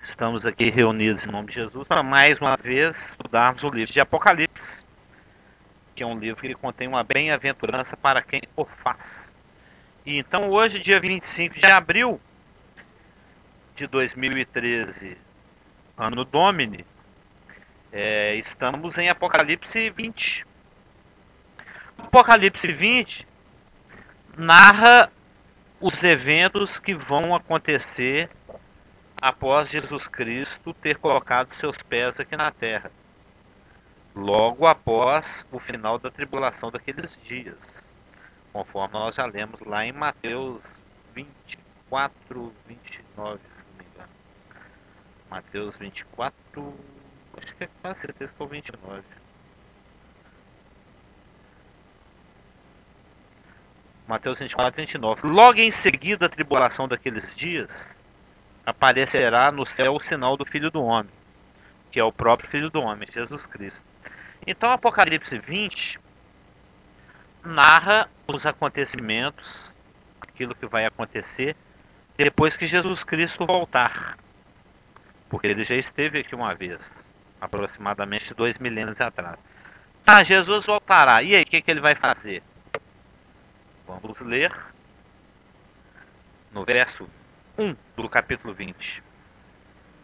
Estamos aqui reunidos em nome de Jesus para mais uma vez estudarmos o livro de Apocalipse, que é um livro que contém uma bem-aventurança para quem o faz. E então hoje, dia 25 de abril de 2013, ano Domini, estamos em Apocalipse 20. Apocalipse 20 narra os eventos que vão acontecer após Jesus Cristo ter colocado seus pés aqui na terra, logo após o final da tribulação daqueles dias, conforme nós já lemos lá em Mateus 24, 29, se não me engano. Mateus 24, acho que é quase certeza que é o 29. Mateus 24, 29. Logo em seguida a tribulação daqueles dias, aparecerá no céu o sinal do Filho do Homem, que é o próprio Filho do Homem, Jesus Cristo. Então Apocalipse 20 narra os acontecimentos, aquilo que vai acontecer depois que Jesus Cristo voltar, porque ele já esteve aqui uma vez, aproximadamente 2 milênios atrás. Jesus voltará, e aí o que ele vai fazer? Vamos ler no verso 1 do capítulo 20.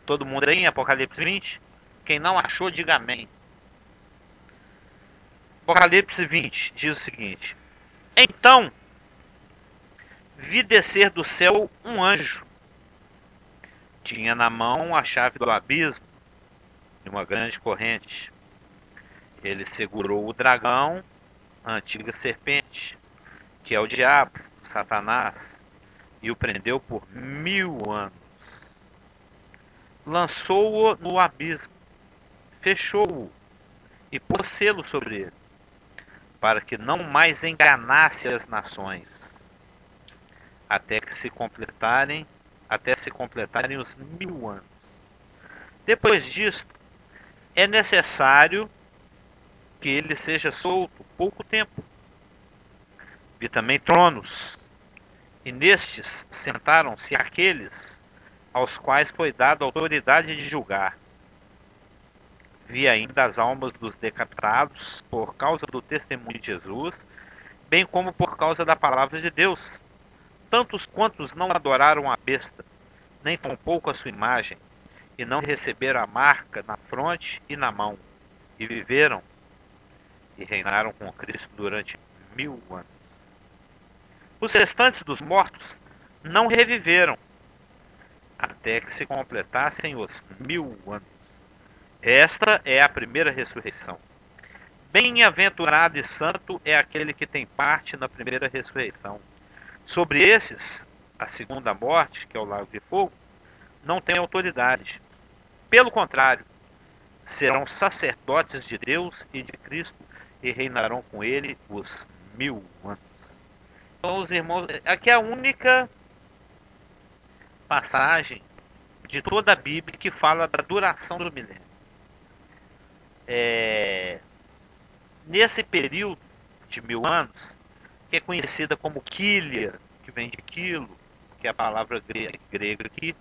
Todo mundo aí em Apocalipse 20? Quem não achou, diga amém. Apocalipse 20 diz o seguinte: Então vi descer do céu um anjo. Tinha na mão a chave do abismo e uma grande corrente. Ele segurou o dragão, a antiga serpente, que é o diabo, Satanás, e o prendeu por 1000 anos. Lançou-o no abismo, fechou-o e pôs selo sobre ele, para que não mais enganasse as nações, até se completarem os 1000 anos. Depois disso, é necessário que ele seja solto pouco tempo. Vi também tronos, e nestes sentaram-se aqueles aos quais foi dada a autoridade de julgar. Vi ainda as almas dos decapitados por causa do testemunho de Jesus, bem como por causa da palavra de Deus, tantos quantos não adoraram a besta, nem tampouco a sua imagem, e não receberam a marca na fronte e na mão, e viveram e reinaram com Cristo durante 1000 anos. Os restantes dos mortos não reviveram, até que se completassem os 1000 anos. Esta é a primeira ressurreição. Bem-aventurado e santo é aquele que tem parte na primeira ressurreição. Sobre esses, a segunda morte, que é o lago de fogo, não tem autoridade. Pelo contrário, serão sacerdotes de Deus e de Cristo e reinarão com ele os 1000 anos. Então, os irmãos, aqui é a única passagem de toda a Bíblia que fala da duração do milênio. Nesse período de 1000 anos, que é conhecida como Kília, que vem de quilo, que é a palavra grega aqui,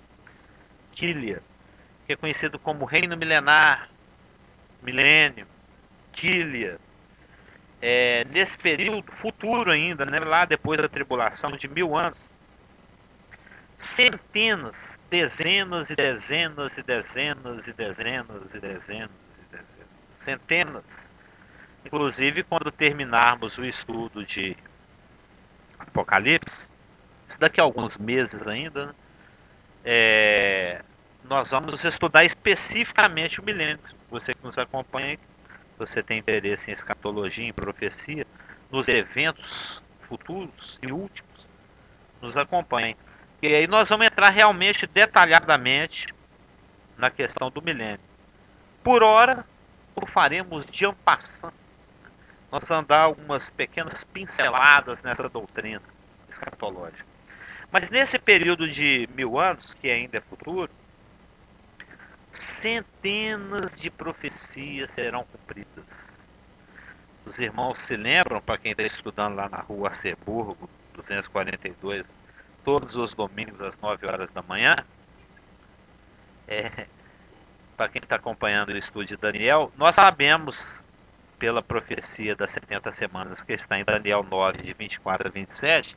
Kília, que é conhecido como reino milenar, milênio, Kília. Nesse período futuro ainda, né, lá depois da tribulação de 1000 anos, centenas, dezenas e dezenas e dezenas e dezenas e dezenas e dezenas, centenas. Inclusive, quando terminarmos o estudo de Apocalipse, isso daqui a alguns meses ainda, né, nós vamos estudar especificamente o milênio. Você que nos acompanha, você tem interesse em escatologia, em profecia, nos eventos futuros e últimos, nos acompanhe. E aí nós vamos entrar realmente detalhadamente na questão do milênio. Por hora, o faremos de en passant. Nós vamos dar algumas pequenas pinceladas nessa doutrina escatológica. Mas nesse período de 1000 anos, que ainda é futuro, centenas de profecias serão cumpridas. Os irmãos se lembram, para quem está estudando lá na rua Arceburgo, 242, todos os domingos às 9 horas da manhã, Para quem está acompanhando o estudo de Daniel, nós sabemos pela profecia das 70 semanas que está em Daniel 9, de 24 a 27,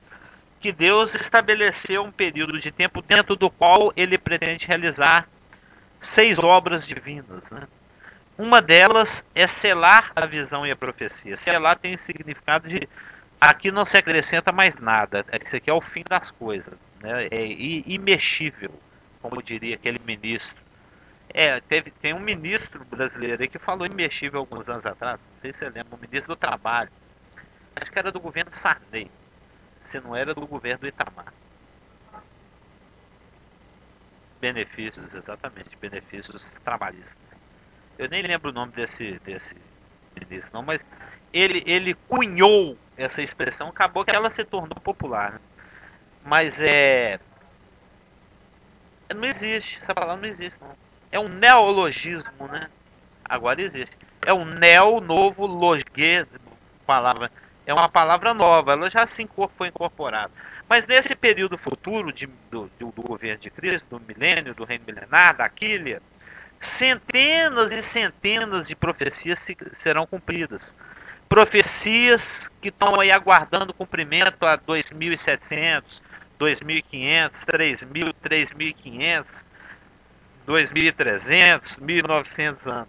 que Deus estabeleceu um período de tempo dentro do qual ele pretende realizar 6 obras divinas, né? Uma delas é selar a visão e a profecia. Selar tem o significado de aqui não se acrescenta mais nada. Isso aqui é o fim das coisas, né? É imexível, como diria aquele ministro. Tem um ministro brasileiro aí que falou imexível alguns anos atrás. Não sei se você lembra, o ministro do Trabalho. Acho que era do governo Sarney. Se não era do governo do Itamar. Benefícios, exatamente. Benefícios trabalhistas. Eu nem lembro o nome desse ministro, não, mas ele cunhou essa expressão, acabou que ela se tornou popular. Né? Mas não existe, essa palavra não existe, não. É um neologismo, né? Agora existe. É um novo, logê, palavra. É uma palavra nova, ela já foi incorporada. Mas nesse período futuro do governo de Cristo, do milênio, do reino milenar, da Quília, centenas e centenas de profecias serão cumpridas. Profecias que estão aí aguardando cumprimento há 2.700, 2.500, 3.000, 3.500, 2.300, 1.900 anos.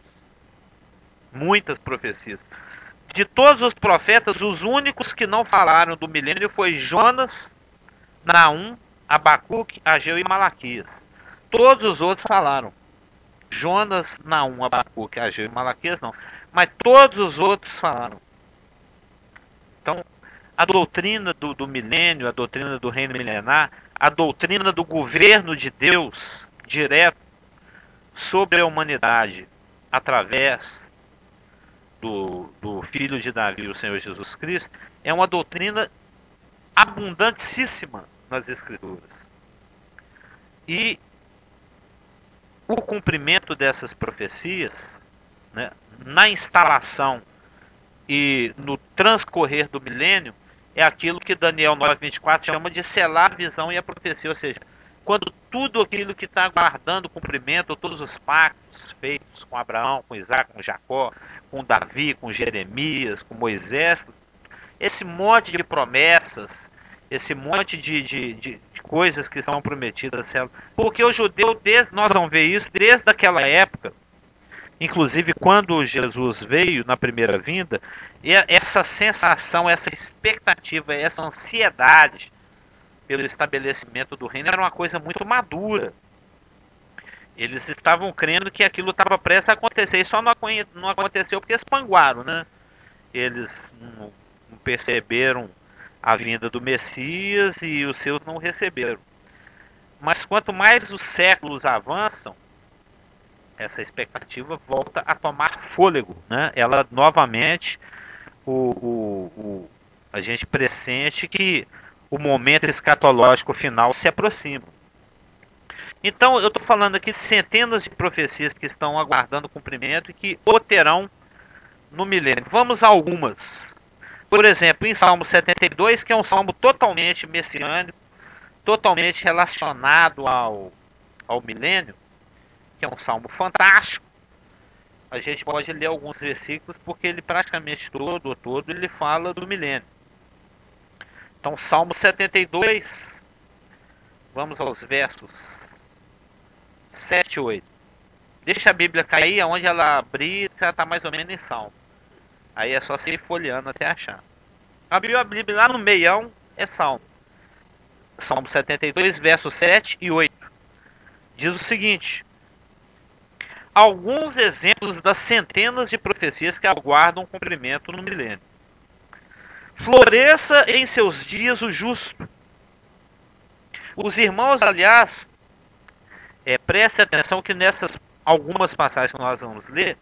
Muitas profecias. De todos os profetas, os únicos que não falaram do milênio foi Jonas, Naum, Abacuque, Ageu e Malaquias. Todos os outros falaram. Jonas, Naum, Abacuque, Ageu e Malaquias não. Mas todos os outros falaram. Então, a doutrina do milênio, a doutrina do reino milenar, a doutrina do governo de Deus direto sobre a humanidade, através do Filho de Davi, o Senhor Jesus Cristo, é uma doutrina abundantíssima nas Escrituras. E o cumprimento dessas profecias, né, na instalação e no transcorrer do milênio, é aquilo que Daniel 9:24 chama de selar a visão e a profecia, ou seja, quando tudo aquilo que está aguardando o cumprimento, todos os pactos feitos com Abraão, com Isaac, com Jacó, com Davi, com Jeremias, com Moisés, esse monte de promessas, esse monte de coisas que são prometidas, porque o judeu, nós vamos ver isso desde aquela época, inclusive quando Jesus veio na primeira vinda, essa sensação, essa expectativa, essa ansiedade pelo estabelecimento do reino era uma coisa muito madura. Eles estavam crendo que aquilo estava prestes a acontecer, e só não aconteceu porque eles panguaram, né? Eles não perceberam a vinda do Messias e os seus não receberam. Mas quanto mais os séculos avançam, essa expectativa volta a tomar fôlego, né? Ela novamente, a gente pressente que o momento escatológico final se aproxima. Então eu estou falando aqui de centenas de profecias que estão aguardando cumprimento e que o terão no milênio. Vamos a algumas. Por exemplo, em Salmo 72, que é um salmo totalmente messiânico, totalmente relacionado ao milênio, que é um salmo fantástico. A gente pode ler alguns versículos porque ele praticamente todo ele fala do milênio. Então, Salmo 72, vamos aos versos 7 e 8. Deixa a Bíblia cair, aonde ela abrir, ela está mais ou menos em Salmo. Aí é só você ir folheando até achar. Abriu a Bíblia lá no meião, é Salmo. Salmo 72, versos 7 e 8. Diz o seguinte: alguns exemplos das centenas de profecias que aguardam cumprimento no milênio. Floresça em seus dias o justo. Os irmãos, aliás, prestem atenção que nessas algumas passagens que nós vamos ler,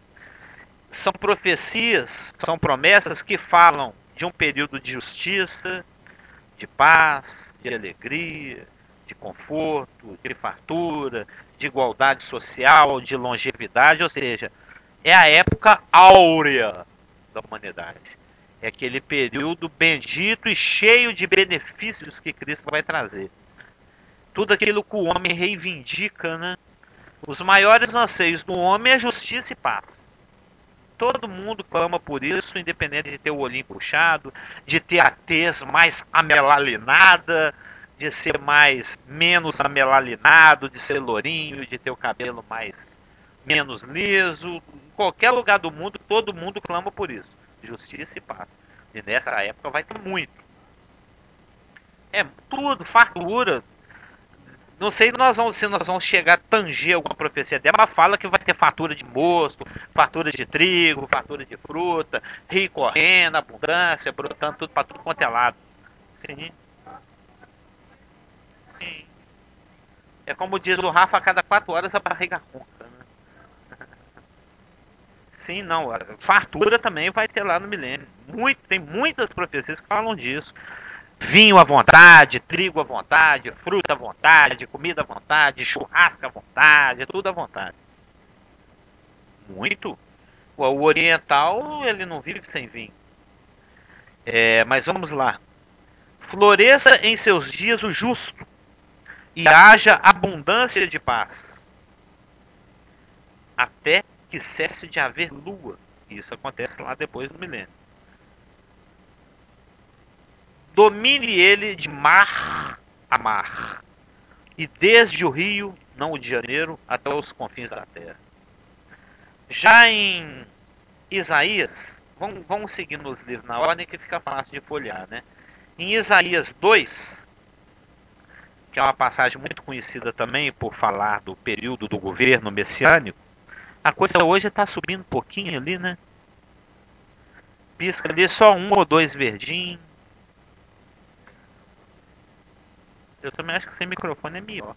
são profecias, são promessas que falam de um período de justiça, de paz, de alegria, de conforto, de fartura, de igualdade social, de longevidade, ou seja, é a época áurea da humanidade. É aquele período bendito e cheio de benefícios que Cristo vai trazer. Tudo aquilo que o homem reivindica, né? Os maiores anseios do homem é justiça e paz. Todo mundo clama por isso, independente de ter o olhinho puxado, de ter a tez mais amelalinada, de ser menos amelalinado, de ser lourinho, de ter o cabelo menos liso. Em qualquer lugar do mundo, todo mundo clama por isso. Justiça e paz. E nessa época vai ter muito. É tudo, fartura. Não sei se nós vamos chegar a tanger alguma profecia dela, mas fala que vai ter fartura de mosto, fartura de trigo, fartura de fruta, rio correndo, abundância, brotando tudo para tudo quanto é lado. Sim. Sim. É como diz o Rafa, a cada 4 horas a barriga ronca. Né? Sim, não. A fartura também vai ter lá no milênio. Tem muitas profecias que falam disso. Vinho à vontade, trigo à vontade, fruta à vontade, comida à vontade, churrasco à vontade, tudo à vontade. Muito. O oriental, ele não vive sem vinho. Mas vamos lá. Floresça em seus dias o justo, e haja abundância de paz, até que cesse de haver lua. Isso acontece lá depois do milênio. Domine ele de mar a mar, e desde o rio, não o de janeiro, até os confins da terra. Já em Isaías, vamos seguir nos livros na ordem que fica fácil de folhear, né? Em Isaías 2, que é uma passagem muito conhecida também por falar do período do governo messiânico, a coisa hoje está subindo um pouquinho ali, né? Pisca ali só 1 ou 2 verdinhos. Eu também acho que sem microfone é melhor.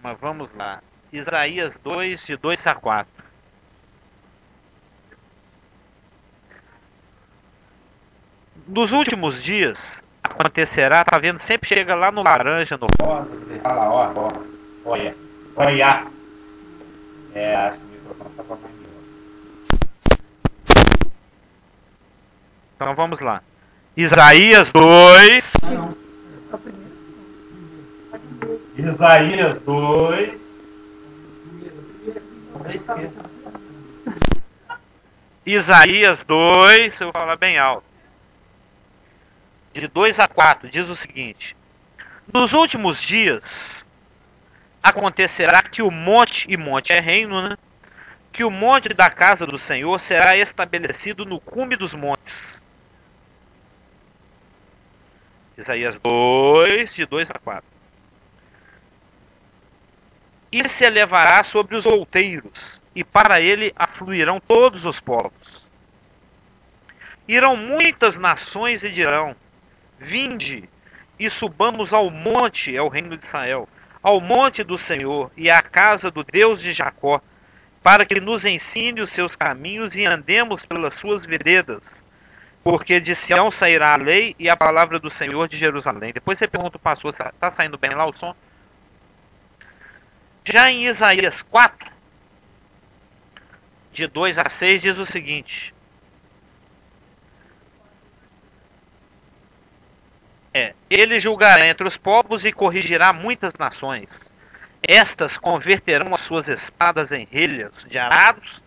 Mas vamos lá. Isaías 2, de 2 a 4. Nos últimos dias acontecerá, tá vendo? Sempre chega lá no laranja, no rosa. Fala, ó. Olha. Acho que o microfone tá mais melhor. Então vamos lá. Isaías 2. Isaías 2. Isaías 2, eu vou falar bem alto. De 2 a 4, diz o seguinte: nos últimos dias acontecerá que o monte, e monte é reino, né? Que o monte da casa do Senhor será estabelecido no cume dos montes. Isaías 2, de 2 a 4. E se elevará sobre os outeiros, e para ele afluirão todos os povos. Irão muitas nações e dirão: vinde e subamos ao monte, é o reino de Israel, ao monte do Senhor e à casa do Deus de Jacó, para que nos ensine os seus caminhos e andemos pelas suas veredas. Porque de Sião sairá a lei e a palavra do Senhor de Jerusalém. Depois você pergunta o pastor, está saindo bem lá o som? Já em Isaías 4, de 2 a 6, diz o seguinte: ele julgará entre os povos e corrigirá muitas nações. Estas converterão as suas espadas em relhas de arados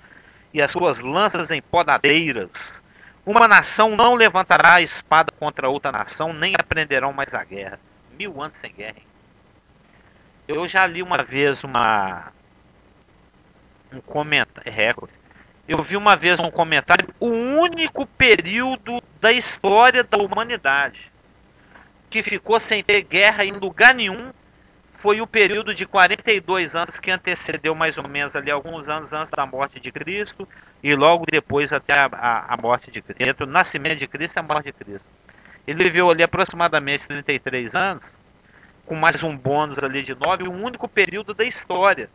e as suas lanças em podadeiras. Uma nação não levantará a espada contra outra nação, nem aprenderão mais a guerra. 1000 anos sem guerra, hein? Eu já li uma vez um comentário, recorde. Eu vi uma vez um comentário, o único período da história da humanidade que ficou sem ter guerra em lugar nenhum foi o período de 42 anos que antecedeu mais ou menos ali alguns anos antes da morte de Cristo e logo depois até a morte de Cristo, entre o nascimento de Cristo e a morte de Cristo. Ele viveu ali aproximadamente 33 anos, com mais um bônus ali de 9, o único período da história.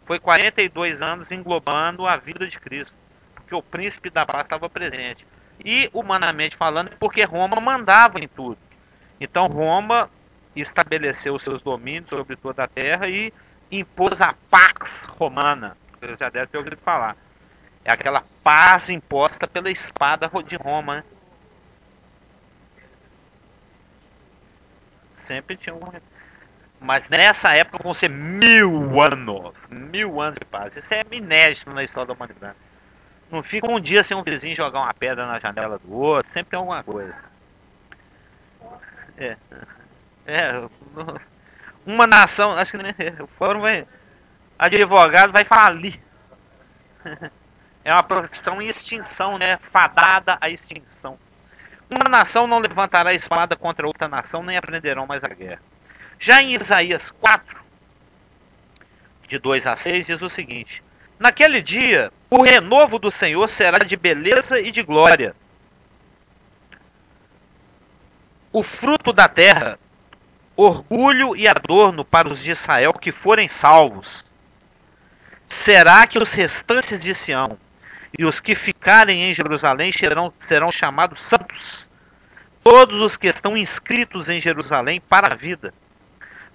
Foi 42 anos englobando a vida de Cristo, porque o príncipe da paz estava presente. E, humanamente falando, porque Roma mandava em tudo. Então Roma estabeleceu os seus domínios sobre toda a terra e impôs a Pax Romana. Você já deve ter ouvido falar. É aquela paz imposta pela espada de Roma, né? Sempre tinha um... Mas nessa época vão ser 1000 anos. 1000 anos de paz. Isso é inédito na história da humanidade. Não fica um dia sem um vizinho jogar uma pedra na janela do outro. Sempre tem alguma coisa. É. Uma nação. Acho que o fórum vai. Advogado vai falir. É uma profissão em extinção, né? Fadada à extinção. Uma nação não levantará espada contra outra nação, nem aprenderão mais a guerra. Já em Isaías 4, de 2 a 6, diz o seguinte: naquele dia, o renovo do Senhor será de beleza e de glória. O fruto da terra, orgulho e adorno para os de Israel que forem salvos. Será que os restantes de Sião e os que ficarem em Jerusalém serão chamados santos, todos os que estão inscritos em Jerusalém para a vida.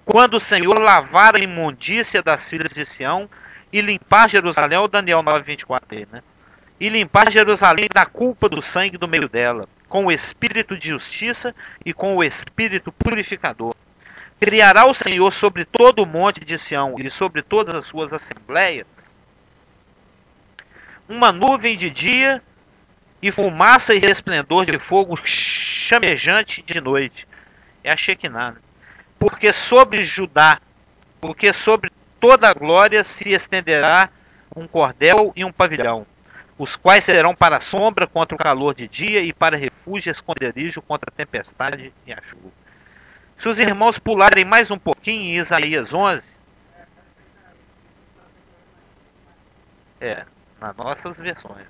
Quando o Senhor lavar a imundícia das filhas de Sião e limpar Jerusalém, o Daniel 9:24 dele, né? E limpar Jerusalém da culpa do sangue do meio dela, com o espírito de justiça e com o espírito purificador. Criará o Senhor sobre todo o monte de Sião e sobre todas as suas assembleias uma nuvem de dia e fumaça e resplendor de fogo chamejante de noite. É a Shekinah, né? Porque sobre toda a glória se estenderá um cordel e um pavilhão, os quais serão para sombra contra o calor de dia e para refúgio e esconderijo contra a tempestade e a chuva. Se os irmãos pularem mais um pouquinho em Isaías 11, nas nossas versões,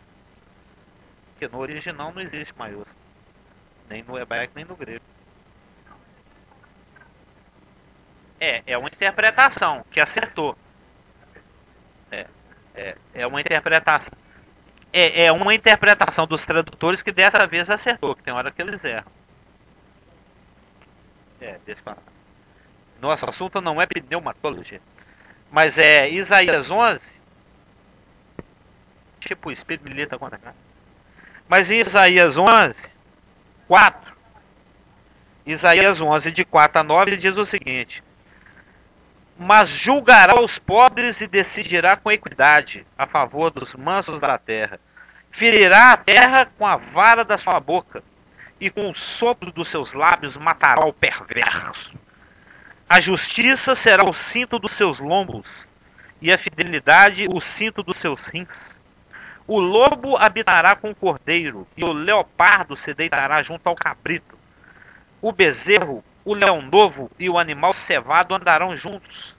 porque no original não existe maiúsculo, nem no hebraico nem no grego. É uma interpretação que acertou. É uma interpretação. É uma interpretação dos tradutores que dessa vez acertou, que tem hora que eles erram. Deixa eu falar. Nosso assunto não é pneumatologia. Mas é Isaías 11. Tipo, o espírito milita contra cá. Mas em Isaías 11, 4. Isaías 11, de 4 a 9, diz o seguinte: mas julgará os pobres e decidirá com equidade a favor dos mansos da terra. Ferirá a terra com a vara da sua boca, e com o sopro dos seus lábios matará o perverso. A justiça será o cinto dos seus lombos, e a fidelidade o cinto dos seus rins. O lobo habitará com o cordeiro, e o leopardo se deitará junto ao cabrito. O bezerro, o leão novo e o animal cevado andarão juntos,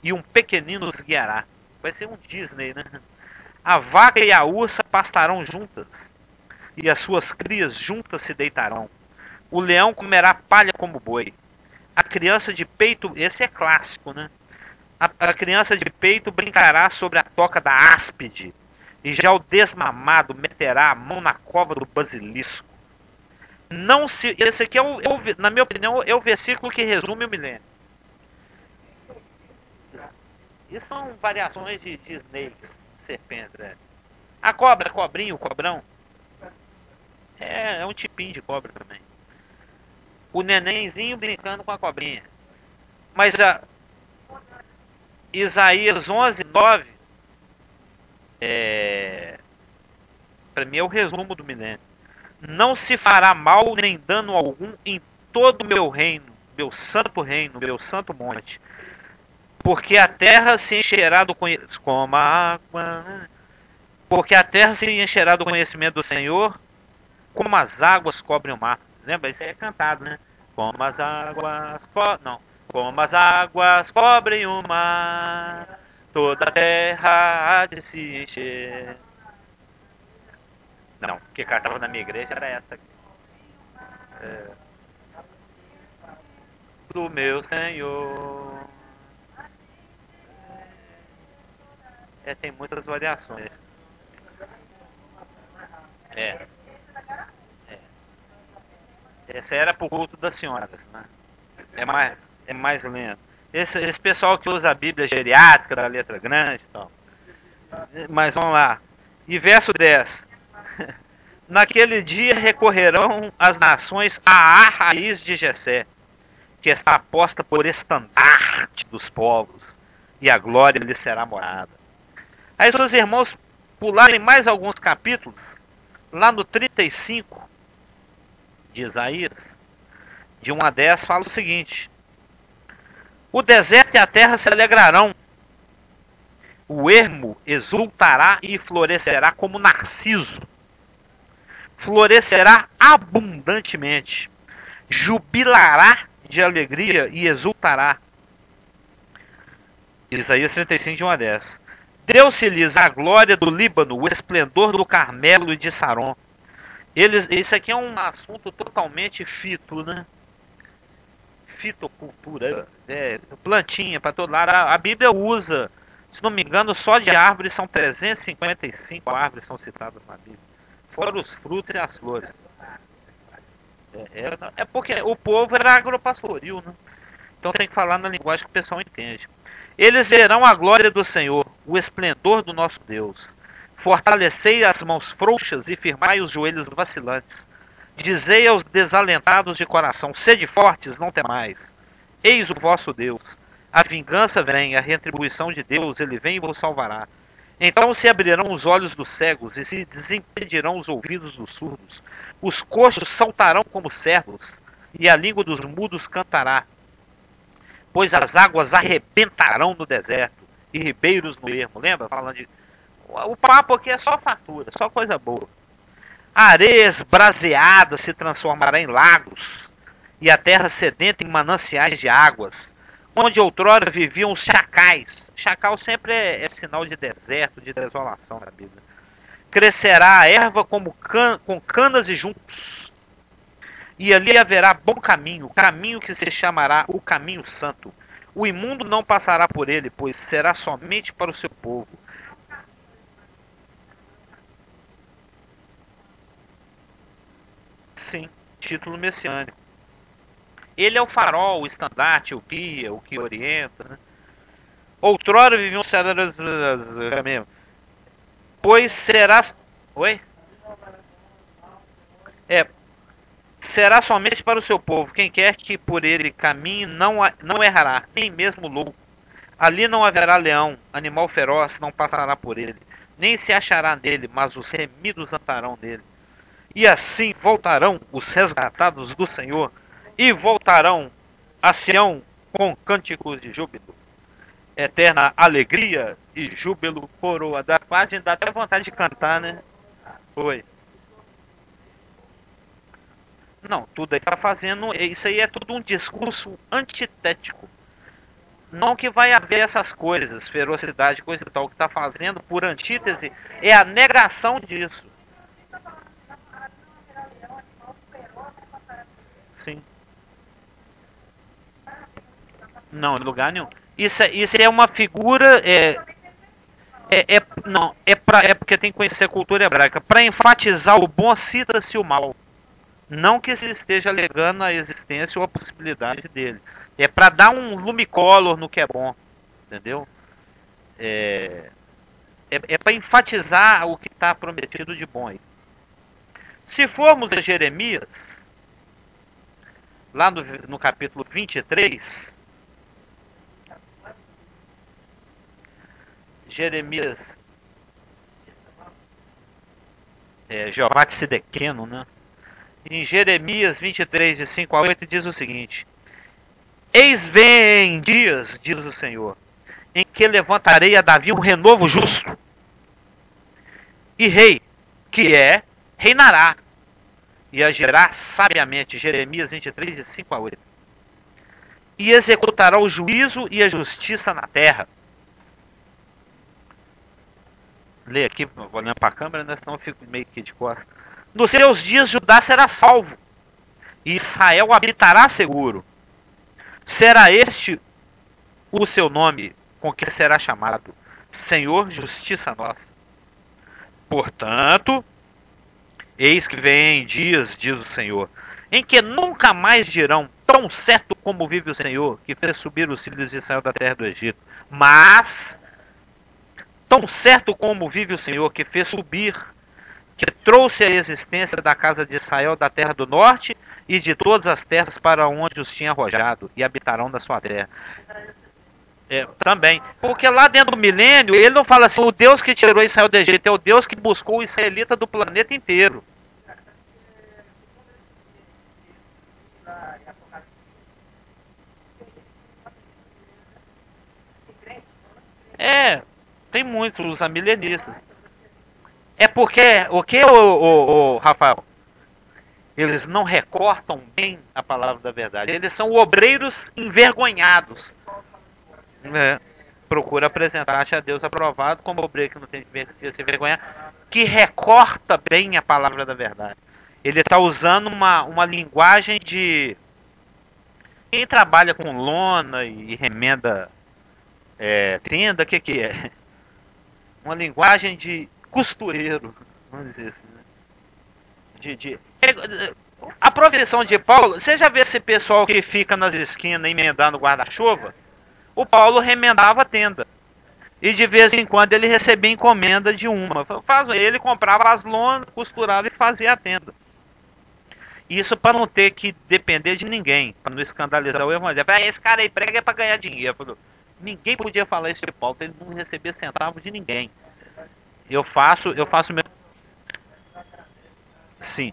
e um pequenino os guiará. Vai ser um Disney, né? A vaca e a ursa pastarão juntas, e as suas crias juntas se deitarão. O leão comerá palha como boi. A criança de peito, esse é clássico, né? A criança de peito brincará sobre a toca da áspide, e já o desmamado meterá a mão na cova do basilisco. Esse aqui na minha opinião, é o versículo que resume o milênio. Isso são variações de snakes, serpentes. A cobra, cobrinho, cobrão. É um tipinho de cobra também. O nenenzinho brincando com a cobrinha. Mas Isaías 11, 9 para mim é o resumo do milênio. Não se fará mal nem dano algum em todo o meu reino, meu santo monte. Porque a terra se encherá do conhecimento, como a água. Porque a terra se encherá do conhecimento do Senhor, como as águas cobrem o mar. Lembra? Isso é cantado, né? Como as águas cobrem o mar, toda a terra há de se encher. Não, o que cantava na minha igreja era essa aqui. Do meu Senhor. Tem muitas variações. Essa era pro culto das senhoras, né? É mais lento. Esse pessoal que usa a Bíblia geriátrica da letra grande e tal. Mas vamos lá. E verso 10. Naquele dia recorrerão as nações à raiz de Jessé, que está posta por estandarte dos povos, e a glória lhe será morada. Aí, se os irmãos pularem mais alguns capítulos, lá no 35 de Isaías, de 1 a 10, fala o seguinte: o deserto e a terra se alegrarão, o ermo exultará e florescerá como narciso, florescerá abundantemente, jubilará de alegria e exultará. Isaías 35, de 1 a 10. Deu-se-lhes a glória do Líbano, o esplendor do Carmelo e de Saron. Isso aqui é um assunto totalmente fito, né? Fitocultura, plantinha para todo lado. A Bíblia usa, se não me engano, só de árvores são 355 árvores são citadas na Bíblia. Fora os frutos e as flores. É porque o povo era agropastoril, né? Então tem que falar na linguagem que o pessoal entende. Eles verão a glória do Senhor, o esplendor do nosso Deus. Fortalecei as mãos frouxas e firmai os joelhos vacilantes. Dizei aos desalentados de coração: sede fortes, não temais. Eis o vosso Deus. A vingança vem, a retribuição de Deus, ele vem e vos salvará. Então se abrirão os olhos dos cegos e se desimpedirão os ouvidos dos surdos. Os coxos saltarão como servos e a língua dos mudos cantará. Pois as águas arrebentarão no deserto e ribeiros no ermo. Lembra? Falando de... O papo aqui é só fartura, só coisa boa. A areia esbraseada se transformará em lagos e a terra sedenta em mananciais de águas. Onde outrora viviam os chacais. Chacal sempre é sinal de deserto, de desolação na Bíblia. Crescerá a erva como com canas e juncos. E ali haverá bom caminho, caminho que se chamará o caminho santo. O imundo não passará por ele, pois será somente para o seu povo. Sim, título messiânico. Ele é o farol, o estandarte, o guia, o que orienta, né? Outrora viviam cidadãos mesmo. Pois será... Oi? Será somente para o seu povo. Quem quer que por ele caminhe não errará, nem mesmo louco. Ali não haverá leão, animal feroz não passará por ele, nem se achará nele, mas os remidos andarão nele. E assim voltarão os resgatados do Senhor, e voltarão a Sião com cânticos de júbilo. Eterna alegria e júbilo, coroa. Dá até vontade de cantar, né? Oi. Não, tudo aí tá fazendo... Isso aí é tudo um discurso antitético. Não que vai haver essas coisas, ferocidade, coisa e tal. O que tá fazendo, por antítese, é a negação disso. Sim. Não, em lugar nenhum. Isso é uma figura... É porque tem que conhecer a cultura hebraica. Para enfatizar o bom, cita-se o mal. Não que se esteja alegando a existência ou a possibilidade dele. É para dar um lumicolor no que é bom. Entendeu? É para enfatizar o que está prometido de bom aí. Se formos a Jeremias, lá no capítulo 23, Jeremias, Jeová Tsidequeno, né? Em Jeremias 23, de 5 a 8, diz o seguinte: eis vem dias, diz o Senhor, em que levantarei a Davi um renovo justo, e rei, que reinará, e agirá sabiamente. Jeremias 23, de 5 a 8. E executará o juízo e a justiça na terra. Lê aqui, vou olhando para a câmera, né? Senão eu fico meio que de costas. Nos seus dias Judá será salvo, e Israel habitará seguro. Será este o seu nome, com que será chamado: Senhor, justiça nossa. Portanto, eis que vem dias, diz o Senhor, em que nunca mais dirão: tão certo como vive o Senhor, que fez subir os filhos de Israel da terra do Egito. Mas, tão certo como vive o Senhor, que fez subir, que trouxe a existência da casa de Israel da terra do norte e de todas as terras para onde os tinha arrojado, e habitarão na sua terra. Também. Porque lá dentro do milênio, ele não fala assim, o Deus que tirou Israel do Egito é o Deus que buscou o israelita do planeta inteiro. Tem muitos amilenistas. É porque, Rafael? Eles não recortam bem a palavra da verdade. Eles são obreiros envergonhados. Procura apresentar-te a Deus aprovado como obreiro que não tem que se envergonhar, que recorta bem a palavra da verdade. Ele está usando uma linguagem de quem trabalha com lona e remenda tenda, o que é? Uma linguagem de costureiro, vamos dizer assim, né? A profissão de Paulo, você já vê esse pessoal que fica nas esquinas emendando guarda-chuva? O Paulo remendava a tenda. E de vez em quando ele recebia encomenda de uma. Ele comprava as lonas, costurava e fazia a tenda. Isso para não ter que depender de ninguém, para não escandalizar o evangelho. Esse cara aí prega para ganhar dinheiro. Ninguém podia falar isso de Paulo, ele não recebia centavo de ninguém. Eu faço meu. Sim.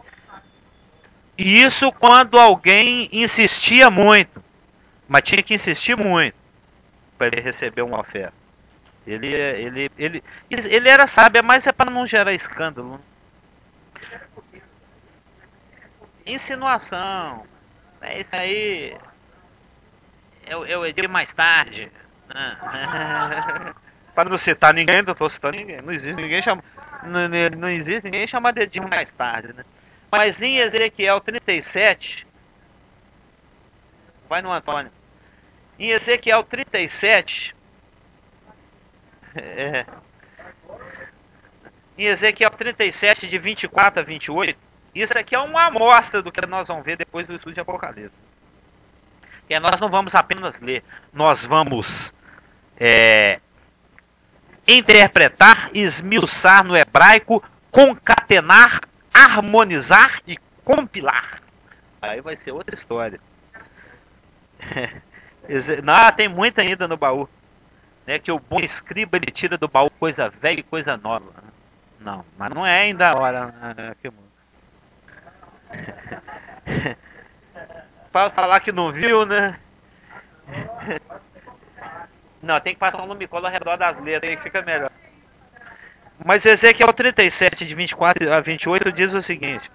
Isso quando alguém insistia muito, mas tinha que insistir muito para ele receber uma oferta. Ele era sábio, mas é para não gerar escândalo. Insinuação. Isso aí. Eu edito mais tarde. Para não citar ninguém, não estou citando ninguém. Não existe ninguém chama. Não existe ninguém chama dedinho mais tarde, né? Mas em Ezequiel 37. Vai no Antônio. Em Ezequiel 37. Em Ezequiel 37, de 24 a 28. Isso aqui é uma amostra do que nós vamos ver depois do estudo de Apocalipse. E nós não vamos apenas ler, nós vamos interpretar, esmiuçar no hebraico, concatenar, harmonizar e compilar. Aí vai ser outra história. Não, tem muito ainda no baú. Né, que o bom escriba ele tira do baú coisa velha e coisa nova. Não, mas não é ainda a hora. Para falar que não viu, né? Não, tem que passar um lumicola ao redor das letras, aí fica melhor. Mas Ezequiel 37, de 24 a 28, diz o seguinte.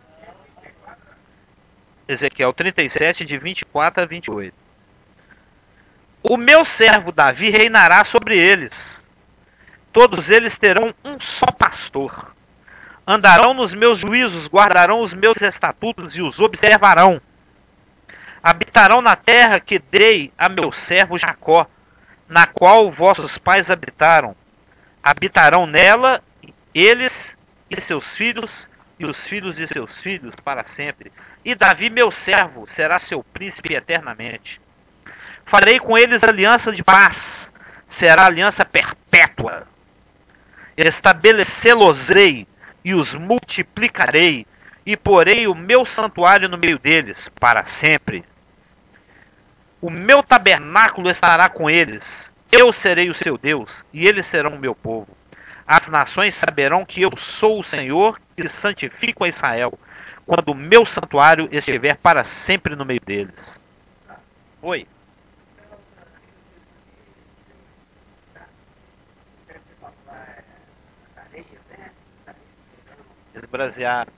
Ezequiel 37, de 24 a 28. O meu servo Davi reinará sobre eles. Todos eles terão um só pastor. Andarão nos meus juízos, guardarão os meus estatutos e os observarão. Habitarão na terra que dei a meu servo Jacó, na qual vossos pais habitaram. Habitarão nela eles e seus filhos, e os filhos de seus filhos para sempre. E Davi, meu servo, será seu príncipe eternamente. Farei com eles aliança de paz, será aliança perpétua. Estabelecê-los-ei e os multiplicarei, e porei o meu santuário no meio deles, para sempre. O meu tabernáculo estará com eles, eu serei o seu Deus, e eles serão o meu povo. As nações saberão que eu sou o Senhor, que santifico a Israel, quando o meu santuário estiver para sempre no meio deles. Oi. Esbraseado.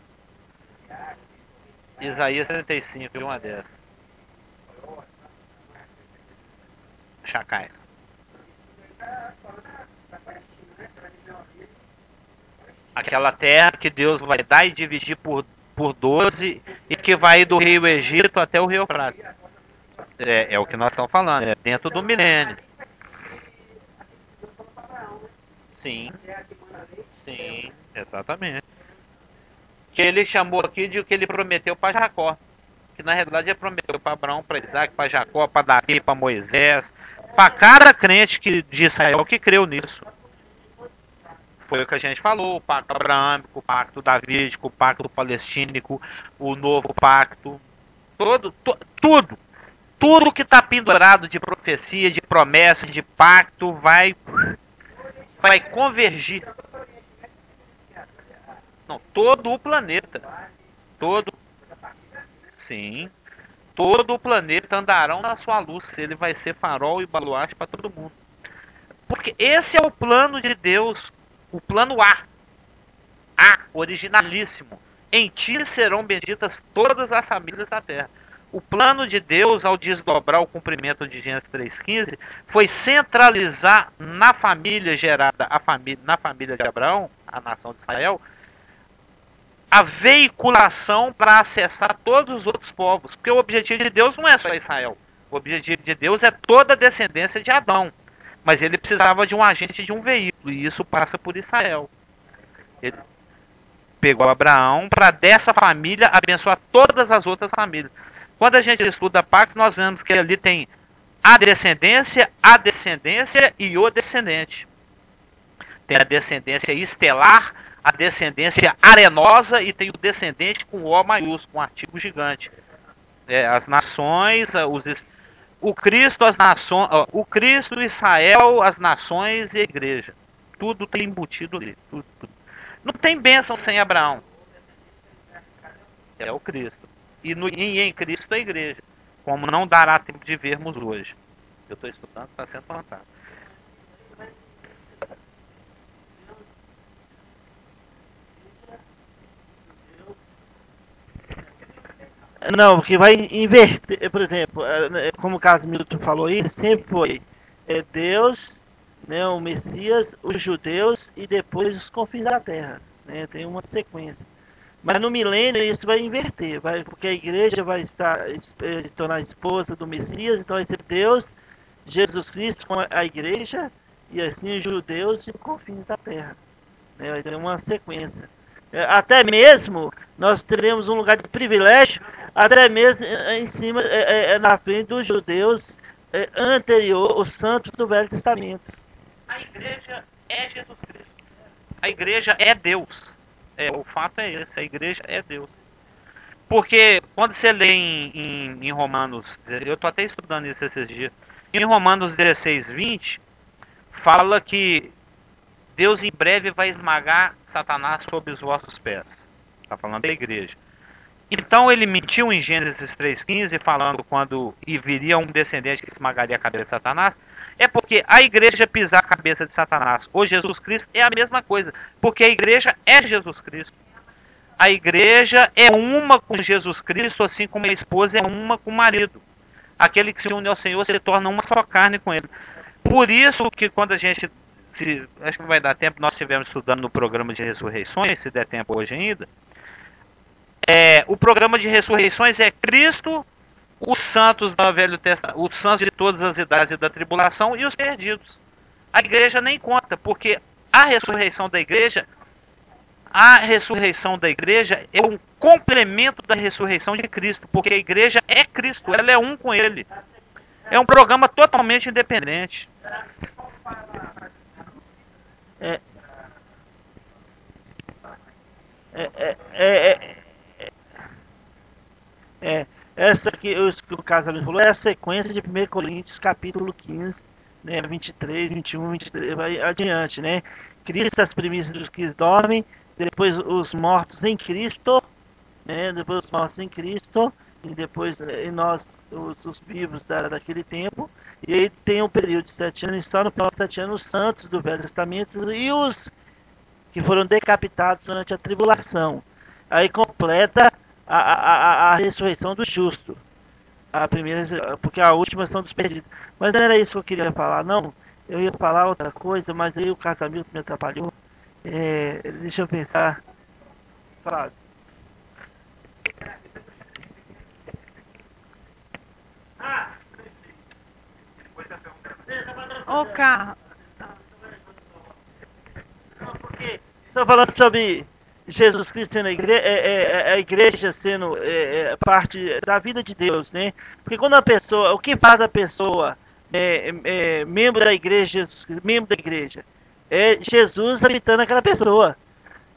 Isaías 35, uma dessas. Chacais. Aquela terra que Deus vai dar e dividir por 12 e que vai do rio Egito até o rio Eufrates. É o que nós estamos falando, é dentro do milênio. Sim, exatamente. Que ele chamou aqui de o que ele prometeu para Jacó. Que na realidade ele prometeu para Abraão, para Isaac, para Jacó, para Davi, para Moisés, para cada crente de Israel que creu nisso. Foi o que a gente falou, o pacto abraâmico, o pacto davídico, o pacto palestínico, o novo pacto. Tudo. Tudo que está pendurado de profecia, de promessa, de pacto, vai convergir. Não, todo o planeta. Todo. Sim. Todo o planeta andarão na sua luz. Ele vai ser farol e baluarte para todo mundo. Porque esse é o plano de Deus. O plano A. Originalíssimo. Em ti serão benditas todas as famílias da terra. O plano de Deus, ao desdobrar o cumprimento de Gênesis 3,15, foi centralizar na família gerada, na família de Abraão, a nação de Israel, a veiculação para acessar todos os outros povos. Porque o objetivo de Deus não é só Israel. O objetivo de Deus é toda a descendência de Adão. Mas ele precisava de um agente, de um veículo, e isso passa por Israel. Ele pegou Abraão para dessa família abençoar todas as outras famílias. Quando a gente estuda pacto, nós vemos que ali tem a descendência e o descendente. Tem a descendência estelar, a descendência arenosa e tem o descendente com O maiúsculo, um artigo gigante. As nações, o Cristo, as nações, o Cristo, Israel, as nações e a igreja. Tudo tem embutido ali. Tudo. Não tem bênção sem Abraão. É o Cristo. E em Cristo a igreja. Como não dará tempo de vermos hoje. Eu estou estudando, está sendo fantástico. Não, porque vai inverter, por exemplo, como o caso Milton falou aí, sempre foi Deus, né, o Messias, os judeus e depois os confins da terra. Né, tem uma sequência. Mas no milênio isso vai inverter, porque a igreja vai se tornar esposa do Messias, então vai ser Deus, Jesus Cristo com a igreja, e assim os judeus e os confins da terra. Né, vai ter uma sequência. Até mesmo nós teremos um lugar de privilégio, até mesmo em cima, na frente dos judeus anterior, os santos do Velho Testamento. A igreja é Jesus Cristo. A igreja é Deus. O fato é esse, a igreja é Deus. Porque quando você lê em Romanos, eu estou até estudando isso esses dias, em Romanos 16:20, fala que Deus em breve vai esmagar Satanás sob os vossos pés. Está falando da igreja. Então ele mentiu em Gênesis 3,15, falando quando viria um descendente que esmagaria a cabeça de Satanás. É porque a igreja pisar a cabeça de Satanás ou Jesus Cristo é a mesma coisa. Porque a igreja é Jesus Cristo. A igreja é uma com Jesus Cristo, assim como a esposa é uma com o marido. Aquele que se une ao Senhor se torna uma só carne com ele. Por isso que quando a gente... acho que vai dar tempo, nós estivemos estudando no programa de ressurreições, se der tempo hoje ainda. O programa de ressurreições é Cristo, os santos do Velho Testamento, os santos de todas as idades e da tribulação e os perdidos. A igreja nem conta, porque a ressurreição da igreja é um complemento da ressurreição de Cristo, porque a igreja é Cristo, ela é um com ele. É um programa totalmente independente. Essa que o Casamento falou é a sequência de 1 Coríntios capítulo 15, né, 23, 21, 23, vai adiante, né? Cristo as primícias dos que dormem, depois os mortos em Cristo, né? Depois os mortos em Cristo, e depois nós, os vivos daquele tempo, e aí tem um período de 7 anos, e só no próximo 7 anos os santos do Velho Testamento e os que foram decapitados durante a tribulação. Aí completa a ressurreição do justo. A primeira, porque a última são dos perdidos. Mas não era isso que eu queria falar, não. Eu ia falar outra coisa, mas aí o Casamento me atrapalhou. Deixa eu pensar. Frase. Ô, Carlos. Porque estou falando sobre Jesus Cristo sendo a igreja sendo parte da vida de Deus, né? Porque quando a pessoa, o que faz a pessoa membro da igreja, membro da igreja, é Jesus habitando aquela pessoa.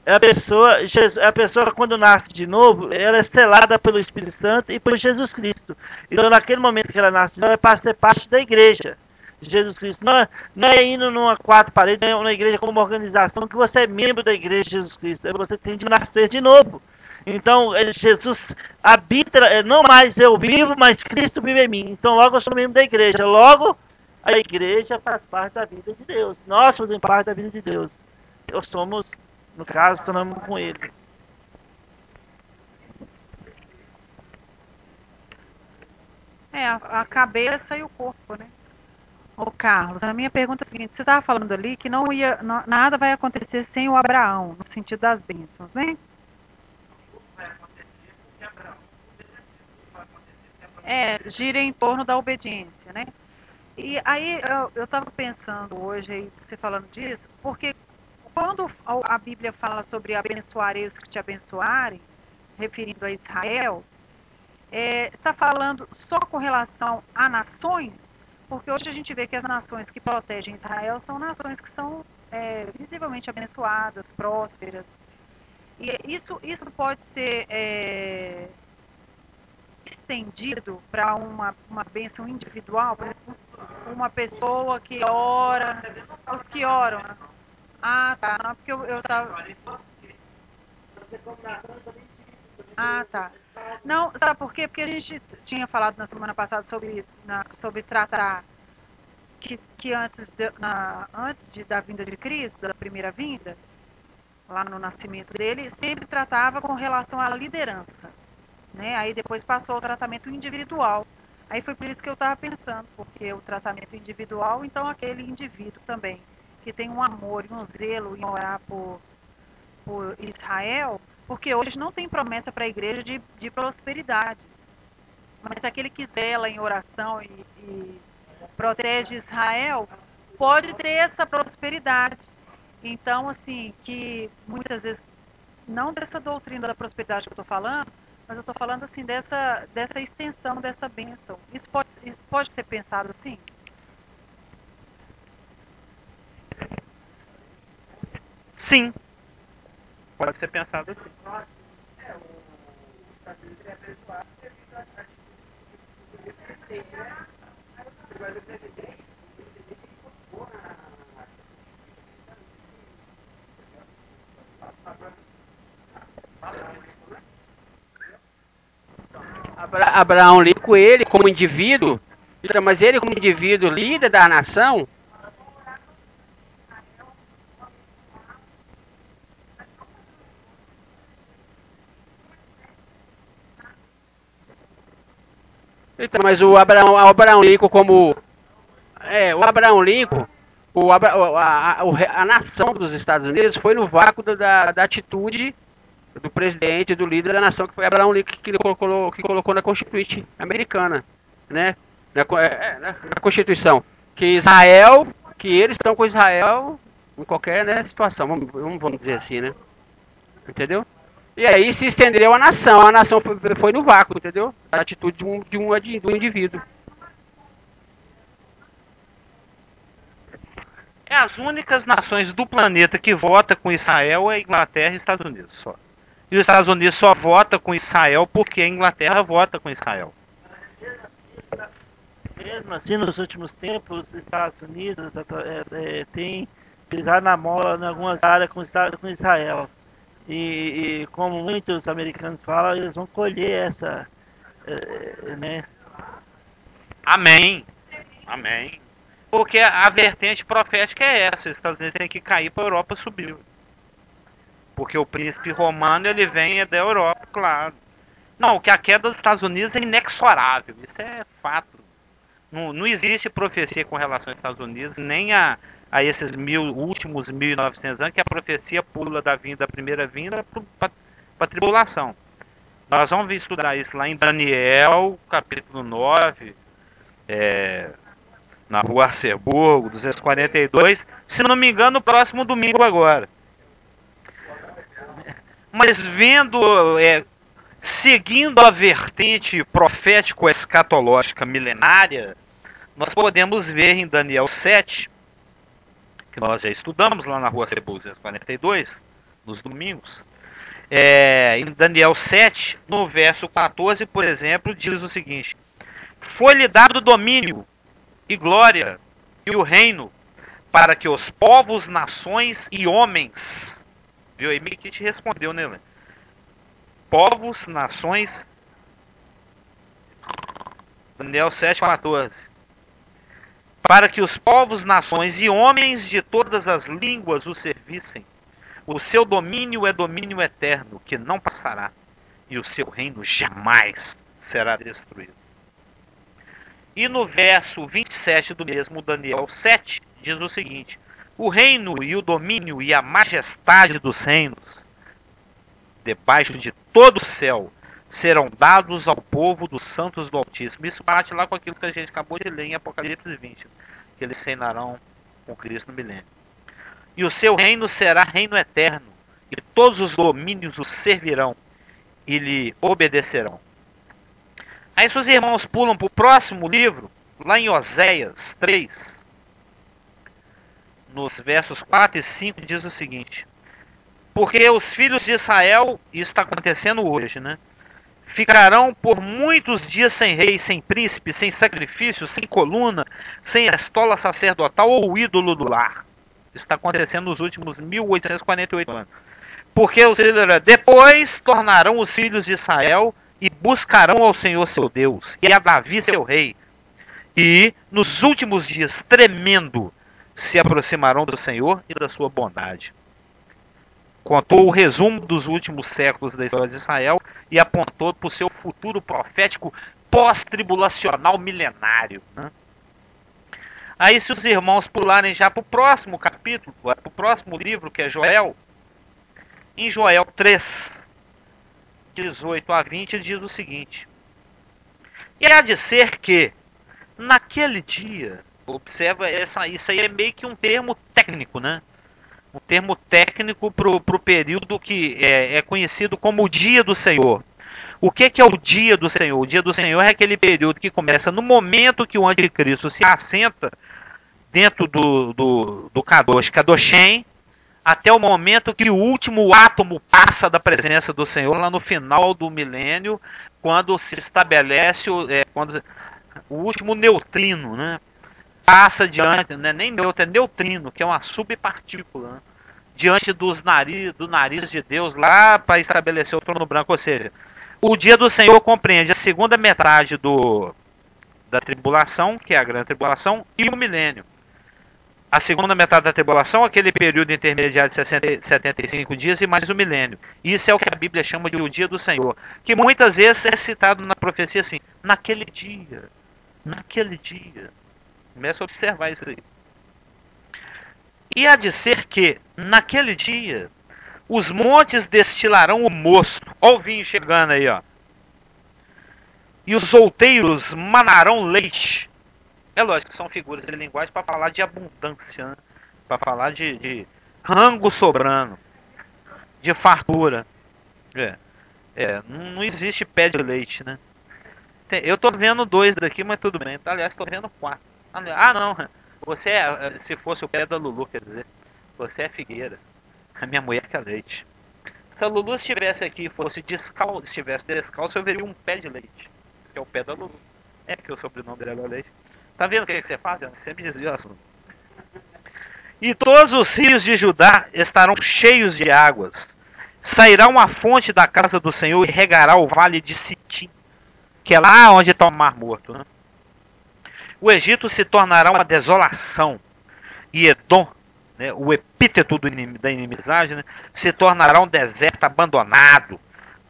A pessoa quando nasce de novo, ela é selada pelo Espírito Santo e por Jesus Cristo. Então, naquele momento que ela nasce, ela vai ser parte da igreja de Jesus Cristo. Não é indo numa quatro paredes, não é uma igreja como uma organização que você é membro da igreja de Jesus Cristo. Você tem de nascer de novo. Então, Jesus habita, não mais eu vivo, mas Cristo vive em mim. Então, logo eu sou membro da igreja. Logo, a igreja faz parte da vida de Deus. Nós fazemos parte da vida de Deus. Nós somos, no caso, tornamos com Ele. A cabeça e o corpo, né? Ô Carlos, a minha pergunta é a seguinte: você estava falando ali que nada vai acontecer sem o Abraão, no sentido das bênçãos, né? Gira em torno da obediência, né? E aí eu estava pensando hoje, aí, você falando disso, porque quando a Bíblia fala sobre abençoarei os que te abençoarem, referindo a Israel, está falando só com relação a nações, porque hoje a gente vê que as nações que protegem Israel são nações que são visivelmente abençoadas, prósperas. E isso pode ser estendido para uma bênção individual, por exemplo, uma pessoa que ora, os que oram. Ah, tá. Não, porque eu tava. Ah, tá. Não, sabe por quê? Porque a gente tinha falado na semana passada sobre tratar que antes da vinda de Cristo, da primeira vinda, lá no nascimento dele, sempre tratava com relação à liderança, né? Aí depois passou ao tratamento individual. Aí foi por isso que eu estava pensando, porque o tratamento individual, então aquele indivíduo também, que tem um amor e um zelo em orar por Israel, porque hoje não tem promessa para a igreja de prosperidade. Mas aquele que zela em oração e protege Israel, pode ter essa prosperidade. Então, assim, que muitas vezes, não dessa doutrina da prosperidade que eu estou falando, mas eu estou falando assim dessa extensão, dessa bênção. Isso pode ser pensado assim? Sim. Pode ser pensado assim. Abraão ali com ele como indivíduo, mas ele como indivíduo líder da nação. Então, mas o Abraão Lincoln como o Abraão Lincoln, a nação dos Estados Unidos foi no vácuo da atitude do presidente, do líder da nação, que foi Abraão Lincoln, que colocou na Constituinte americana, né? Na Constituição, que eles estão com Israel em qualquer situação, vamos dizer assim, né? Entendeu? E aí se estendeu a nação foi no vácuo, entendeu? A atitude de um indivíduo. As únicas nações do planeta que vota com Israel é a Inglaterra e Estados Unidos só. E os Estados Unidos só vota com Israel porque a Inglaterra vota com Israel. Mesmo assim, nos últimos tempos, os Estados Unidos tem pisado na mola em algumas áreas com Israel. E como muitos americanos falam, eles vão colher essa, né? Amém. Amém. Porque a vertente profética é essa. Os Estados Unidos têm que cair para a Europa subir. Porque o príncipe romano, ele vem da Europa, claro. Não, que a queda dos Estados Unidos é inexorável. Isso é fato. Não existe profecia com relação aos Estados Unidos, nem a esses últimos 1900 anos, que a profecia pula da primeira vinda para a tribulação. Nós vamos estudar isso lá em Daniel, capítulo 9, na rua Arceburgo, 242, se não me engano, no próximo domingo agora. Mas seguindo a vertente profético-escatológica milenária, nós podemos ver em Daniel 7, que nós já estudamos lá na rua Arceburgo 242, nos domingos. Em Daniel 7, no verso 14, por exemplo, diz o seguinte: foi-lhe dado domínio e glória e o reino para que os povos, nações e homens... Viu aí? Meio que te respondeu, né? Povos, nações... Daniel 7,14. Para que os povos, nações e homens de todas as línguas o servissem. O seu domínio é domínio eterno, que não passará, e o seu reino jamais será destruído. E no verso 27 do mesmo Daniel 7, diz o seguinte: o reino e o domínio e a majestade dos reinos, debaixo de todo o céu, serão dados ao povo dos santos do Altíssimo. Isso bate lá com aquilo que a gente acabou de ler em Apocalipse 20, que eles reinarão com Cristo no milênio. E o seu reino será reino eterno, e todos os domínios o servirão e lhe obedecerão. Aí se os irmãos pulam para o próximo livro, lá em Oséias 3, nos versos 4 e 5, diz o seguinte: porque os filhos de Israel, isso está acontecendo hoje, né? Ficarão por muitos dias sem rei, sem príncipe, sem sacrifício, sem coluna, sem estola sacerdotal ou ídolo do lar. Isso está acontecendo nos últimos 1848 anos. Porque depois tornarão os filhos de Israel e buscarão ao Senhor seu Deus e a Davi seu rei. E nos últimos dias, tremendo, se aproximarão do Senhor e da sua bondade. Contou o resumo dos últimos séculos da história de Israel e apontou para o seu futuro profético pós-tribulacional milenário, né? Aí se os irmãos pularem já para o próximo capítulo, para o próximo livro, que é Joel, em Joel 3, 18 a 20, diz o seguinte: e há de ser que, naquele dia, observa, isso aí é meio que um termo técnico, né? Um termo técnico para o período que é conhecido como o Dia do Senhor. O que é o Dia do Senhor? O Dia do Senhor é aquele período que começa no momento que o anticristo se assenta dentro do Kadosh, Kadoshem, até o momento que o último átomo passa da presença do Senhor, lá no final do milênio, quando se estabelece quando o último neutrino, né, passa diante, não é nem neutro, é neutrino, que é uma subpartícula, né, diante do nariz de Deus, lá para estabelecer o trono branco. Ou seja, o dia do Senhor compreende a segunda metade da tribulação, que é a grande tribulação, e o milênio. A segunda metade da tribulação, aquele período intermediário de 75 dias e mais o milênio. Isso é o que a Bíblia chama de o dia do Senhor, que muitas vezes é citado na profecia assim: naquele dia, naquele dia. Começa a observar isso aí. E há de ser que, naquele dia, os montes destilarão o mosto. Olha o vinho chegando aí, ó. E os outeiros manarão leite. É lógico que são figuras de linguagem para falar de abundância, né? Para falar de rango sobrando, de fartura. Não existe pé de leite, né? Eu tô vendo 2 daqui, mas tudo bem. Aliás, tô vendo 4. Ah, não. Você se fosse o pé da Lulu, quer dizer, você é figueira. A minha mulher que é leite. Se a Lulu estivesse aqui e fosse estivesse descalço, eu veria um pé de leite, que é o pé da Lulu. É que o sobrenome dela é leite. Tá vendo o que você faz? Você me desvia. E todos os rios de Judá estarão cheios de águas. Sairá uma fonte da casa do Senhor e regará o vale de Sitim, que é lá onde está o Mar Morto, né? O Egito se tornará uma desolação. E Edom, né, o epíteto da inimizade, né, se tornará um deserto abandonado,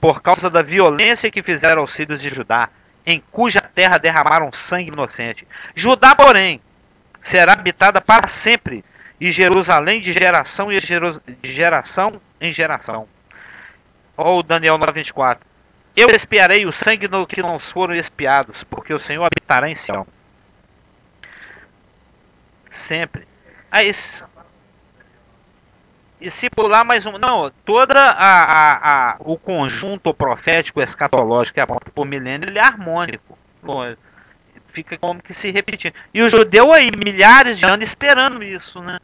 por causa da violência que fizeram aos filhos de Judá, em cuja terra derramaram sangue inocente. Judá, porém, será habitada para sempre, e Jerusalém de geração em geração. Olha o Daniel 9:24. Eu expiarei o sangue no que não foram expiados, porque o Senhor habitará em Sião. Sempre. E se pular mais um... Não, o conjunto profético escatológico que aponta por milênio, ele é harmônico. Fica como que se repetindo. E o judeu aí, milhares de anos esperando isso, né?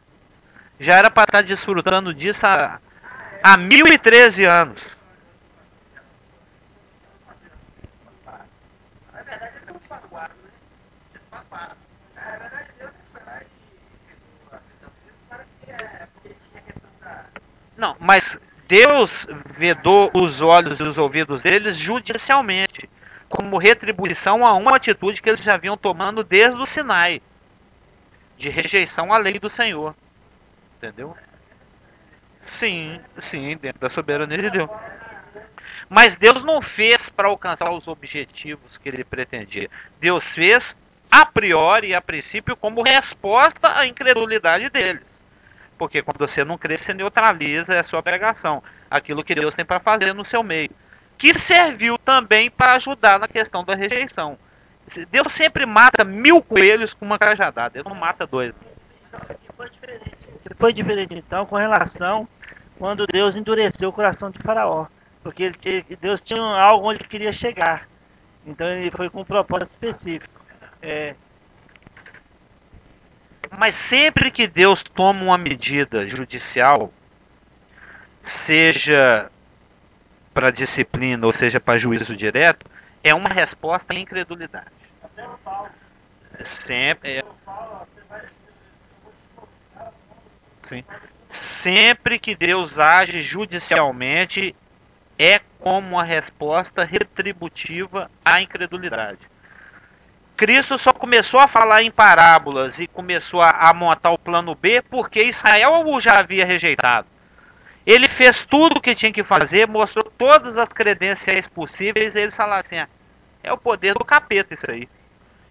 Já era para estar desfrutando disso há 1013 anos. Não, mas Deus vedou os olhos e os ouvidos deles judicialmente, como retribuição a uma atitude que eles já vinham tomando desde o Sinai, de rejeição à lei do Senhor. Entendeu? Sim, dentro da soberania de Deus. Mas Deus não fez para alcançar os objetivos que ele pretendia. Deus fez a priori e a princípio como resposta à incredulidade deles. Porque quando você não crê, você neutraliza a sua pregação. Aquilo que Deus tem para fazer no seu meio. Que serviu também para ajudar na questão da rejeição. Deus sempre mata 1000 coelhos com uma cajadada. Ele não mata 2. Foi diferente então com relação quando Deus endureceu o coração de Faraó. Porque Deus tinha algo onde ele queria chegar. Então ele foi com um propósito específico. Mas sempre que Deus toma uma medida judicial, seja para disciplina ou seja para juízo direto, é uma resposta à incredulidade. Sempre. Sim. Sempre que Deus age judicialmente, é como uma resposta retributiva à incredulidade. Cristo só começou a falar em parábolas e começou a montar o plano B porque Israel o já havia rejeitado. Ele fez tudo o que tinha que fazer, mostrou todas as credenciais possíveis e eles falaram assim, é o poder do capeta isso aí.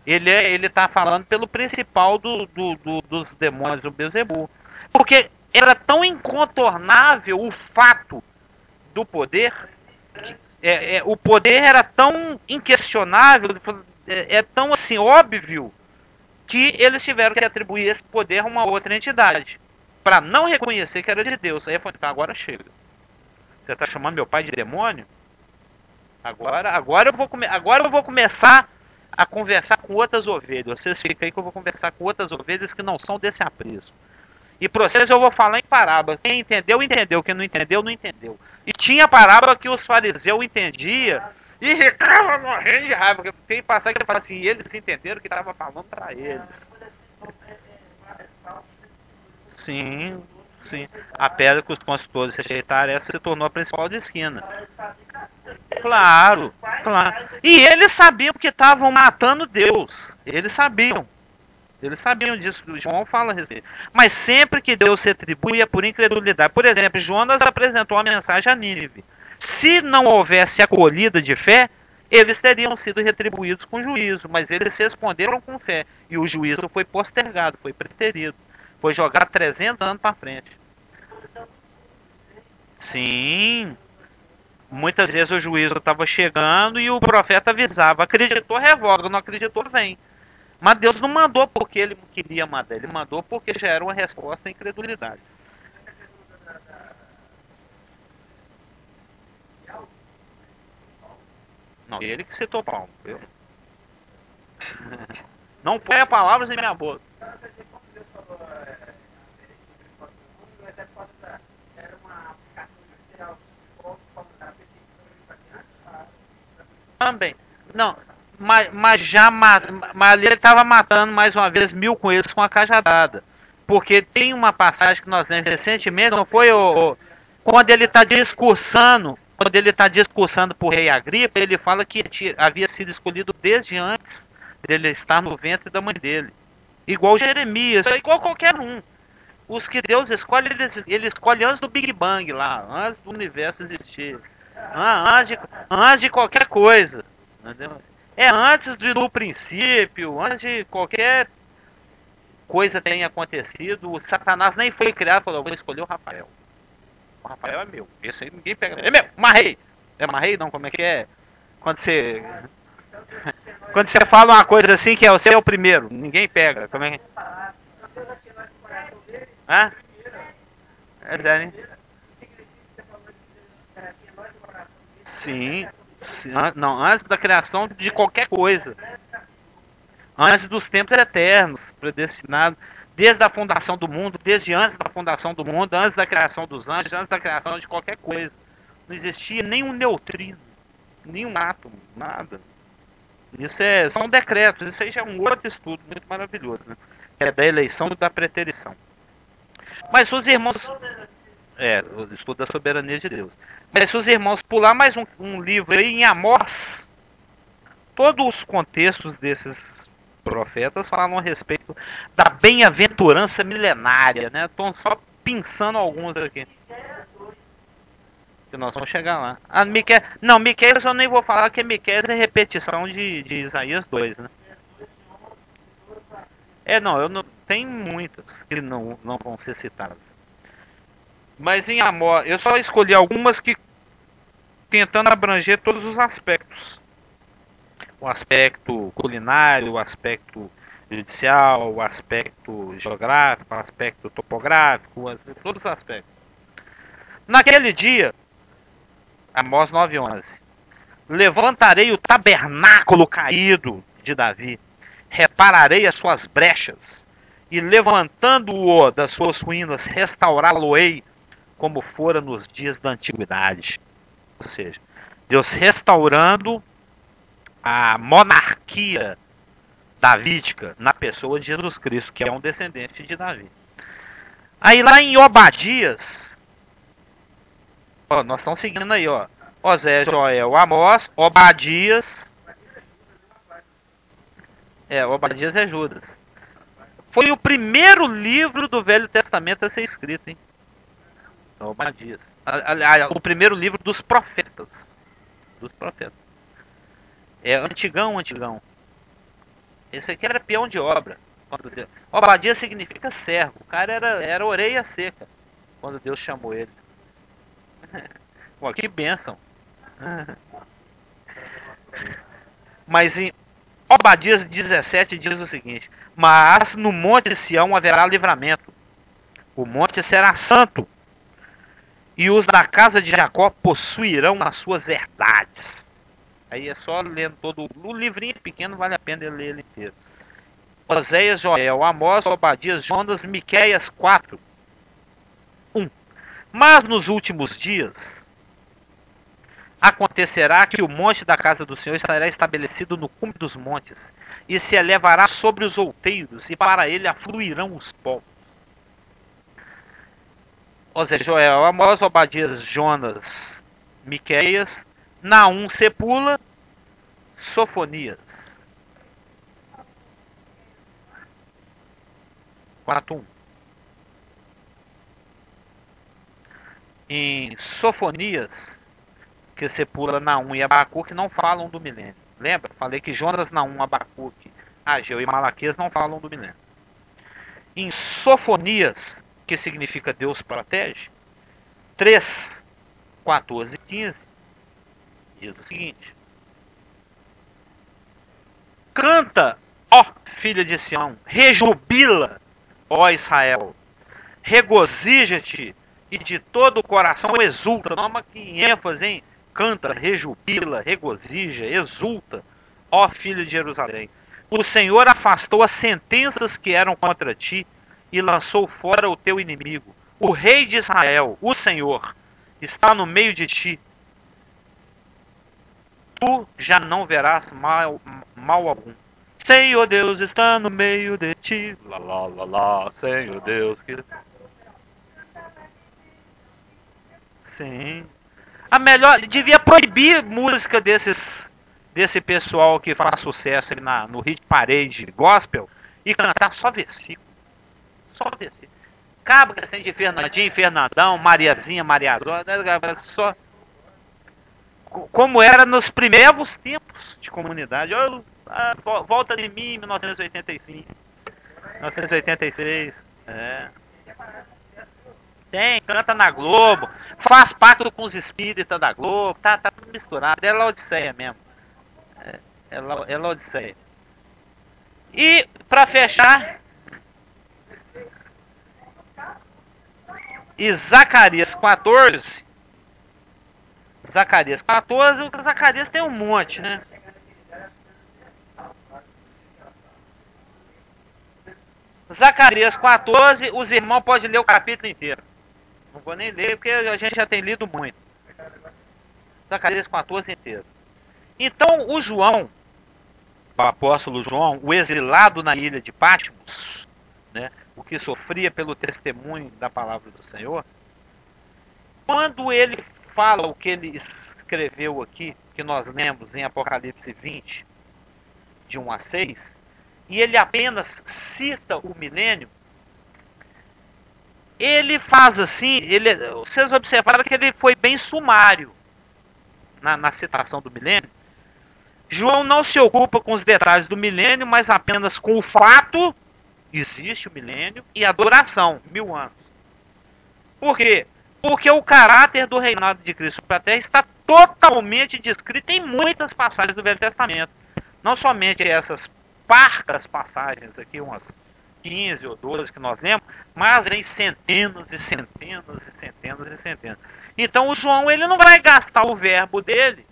Ele está falando pelo principal dos demônios, do Beelzebul. Porque era tão incontornável o fato do poder, o poder era tão inquestionável, tão assim óbvio, que eles tiveram que atribuir esse poder a uma outra entidade, para não reconhecer que era de Deus. Aí foi, então agora chega. Você está chamando meu pai de demônio? Agora eu vou começar a conversar com outras ovelhas. Vocês ficam aí que eu vou conversar com outras ovelhas que não são desse aprisco. E para vocês eu vou falar em parábola. Quem entendeu, entendeu. Quem não entendeu, não entendeu. E tinha parábola que os fariseus entendiam e ficava morrendo de raiva. Porque tem passagem que fala assim, eles entenderam que estava falando para eles. Sim. A pedra que os construtores rejeitaram, essa se tornou a principal de esquina. Claro. E eles sabiam que estavam matando Deus. Eles sabiam disso. João fala a respeito. Mas sempre que Deus se atribui é por incredulidade. Por exemplo, Jonas apresentou a mensagem a Nínive. Se não houvesse acolhida de fé, eles teriam sido retribuídos com juízo. Mas eles responderam com fé. E o juízo foi postergado, foi preterido. Foi jogado 300 anos para frente. Sim. Muitas vezes o juízo estava chegando e o profeta avisava. Acreditou, revoga. Não acreditou, vem. Mas Deus não mandou porque ele queria mandar. Ele mandou porque já era uma resposta à incredulidade. Não, ele que citou Paulo. Eu. Não põe palavras em minha boca. Também. Não, mas ele estava matando mais uma vez 1000 coelhos com a cajadada. Porque tem uma passagem que nós lemos recentemente, não foi quando ele está discursando por rei Agripa, ele fala que havia sido escolhido desde antes dele estar no ventre da mãe dele. Igual Jeremias, igual qualquer um. Os que Deus escolhe, ele escolhe antes do Big Bang lá, antes do universo existir. Antes de qualquer coisa. Entendeu? É antes do princípio, antes de qualquer coisa tenha acontecido. O Satanás nem foi criado, falou, vou escolher o Rafael. O Rafael é meu. Esse aí ninguém pega. É meu, marrei. É marrei não, como é que é? Quando você fala uma coisa assim que é o seu primeiro, ninguém pega. Como é que é? É sério, hein? Sim. Não, antes da criação de qualquer coisa. Antes dos tempos eternos, predestinados. Desde a fundação do mundo, desde antes da fundação do mundo, antes da criação dos anjos, antes da criação de qualquer coisa. Não existia nenhum neutrino, nenhum átomo, nada. Isso são decretos, isso aí já é um outro estudo muito maravilhoso, né? Que é da eleição e da preterição. Mas os irmãos... o estudo da soberania de Deus. Mas se os irmãos pular mais um livro aí em Amós, todos os contextos desses profetas falam a respeito da bem-aventurança milenária, né? Estou só pensando alguns aqui. Que nós vamos chegar lá. Não, Miqueias eu nem vou falar, que Miqueias é repetição de Isaías 2, né? Eu não tem muitas que não vão ser citadas. Mas em Amós, eu só escolhi algumas que tentando abranger todos os aspectos. O aspecto culinário, o aspecto judicial, o aspecto geográfico, o aspecto topográfico, todos os aspectos. Naquele dia, Amós 9:11, levantarei o tabernáculo caído de Davi, repararei as suas brechas, e levantando-o das suas ruínas, restaurá-lo-ei, como fora nos dias da antiguidade. Ou seja, Deus restaurando a monarquia davídica na pessoa de Jesus Cristo, que é um descendente de Davi. Aí lá em Obadias, nós estamos seguindo aí, Osé, Joel, Amós, Obadias. Obadias é Judas. Foi o primeiro livro do Velho Testamento a ser escrito, hein? Obadias. O primeiro livro dos profetas. Antigão. Esse aqui era peão de obra. Obadias significa servo. O cara era orelha seca quando Deus chamou ele. Pô, que bênção. Mas em Obadias 17 diz o seguinte: mas no monte de Sião haverá livramento. O monte será santo, e os da casa de Jacó possuirão as suas herdades. Aí é só lendo todo o livrinho pequeno, vale a pena ler ele inteiro. Oséias, Joel, Amós, Obadias, Jonas, Miqueias 4. 1. Mas nos últimos dias acontecerá que o monte da casa do Senhor estará estabelecido no cume dos montes, e se elevará sobre os outeiros, e para ele afluirão os povos. Oséias, Joel, Amós, Obadias, Jonas, Miqueias, Naum se pula, Sofonias. 4:1. Em Sofonias, que se pula Naum e Abacuque, não falam do milênio. Lembra? Falei que Jonas, Naum, Abacuque, Ageu e Malaquias não falam do milênio. Em Sofonias, que significa Deus protege, 3, 14 e 15, diz o seguinte: canta, ó filha de Sião, rejubila, ó Israel, regozija-te e de todo o coração exulta. Noma que ênfase, hein? Canta, rejubila, regozija, exulta, ó filha de Jerusalém. O Senhor afastou as sentenças que eram contra ti e lançou fora o teu inimigo. O rei de Israel, o Senhor, está no meio de ti. Tu já não verás mal algum. Senhor Deus está no meio de ti. Lá, lá, lá, lá, Senhor Deus. Sim. A melhor... Devia proibir música desse pessoal que faz sucesso no Hit Parade Gospel e cantar só versículo. Só versículo. Cabra assim de Fernandinho, Fernandão, Mariazinha, Mariazona, só... Como era nos primeiros tempos de comunidade. Volta de mim, 1985. 1986. Canta na Globo. Faz pacto com os espíritas da Globo. Tá tudo misturado. É Laodiceia mesmo. É Laodiceia. E, pra fechar, e Zacarias 14. Zacarias 14, o Zacarias tem um monte, né? Zacarias 14, os irmãos podem ler o capítulo inteiro. Não vou nem ler, porque a gente já tem lido muito. Zacarias 14 inteiro. Então, o João, o apóstolo João, o exilado na ilha de Patmos, né, o que sofria pelo testemunho da palavra do Senhor, quando ele fala o que ele escreveu aqui, que nós lemos em Apocalipse 20, de 1 a 6, e ele apenas cita o milênio, ele faz assim, vocês observaram que ele foi bem sumário na citação do milênio. João não se ocupa com os detalhes do milênio, mas apenas com o fato, existe o milênio, e a duração, 1000 anos. Por quê? Porque o caráter do reinado de Cristo para a Terra está totalmente descrito em muitas passagens do Velho Testamento. Não somente essas parcas passagens aqui, umas 15 ou 12 que nós lemos, mas em centenas e centenas e centenas e centenas. Então o João, ele não vai gastar o verbo dele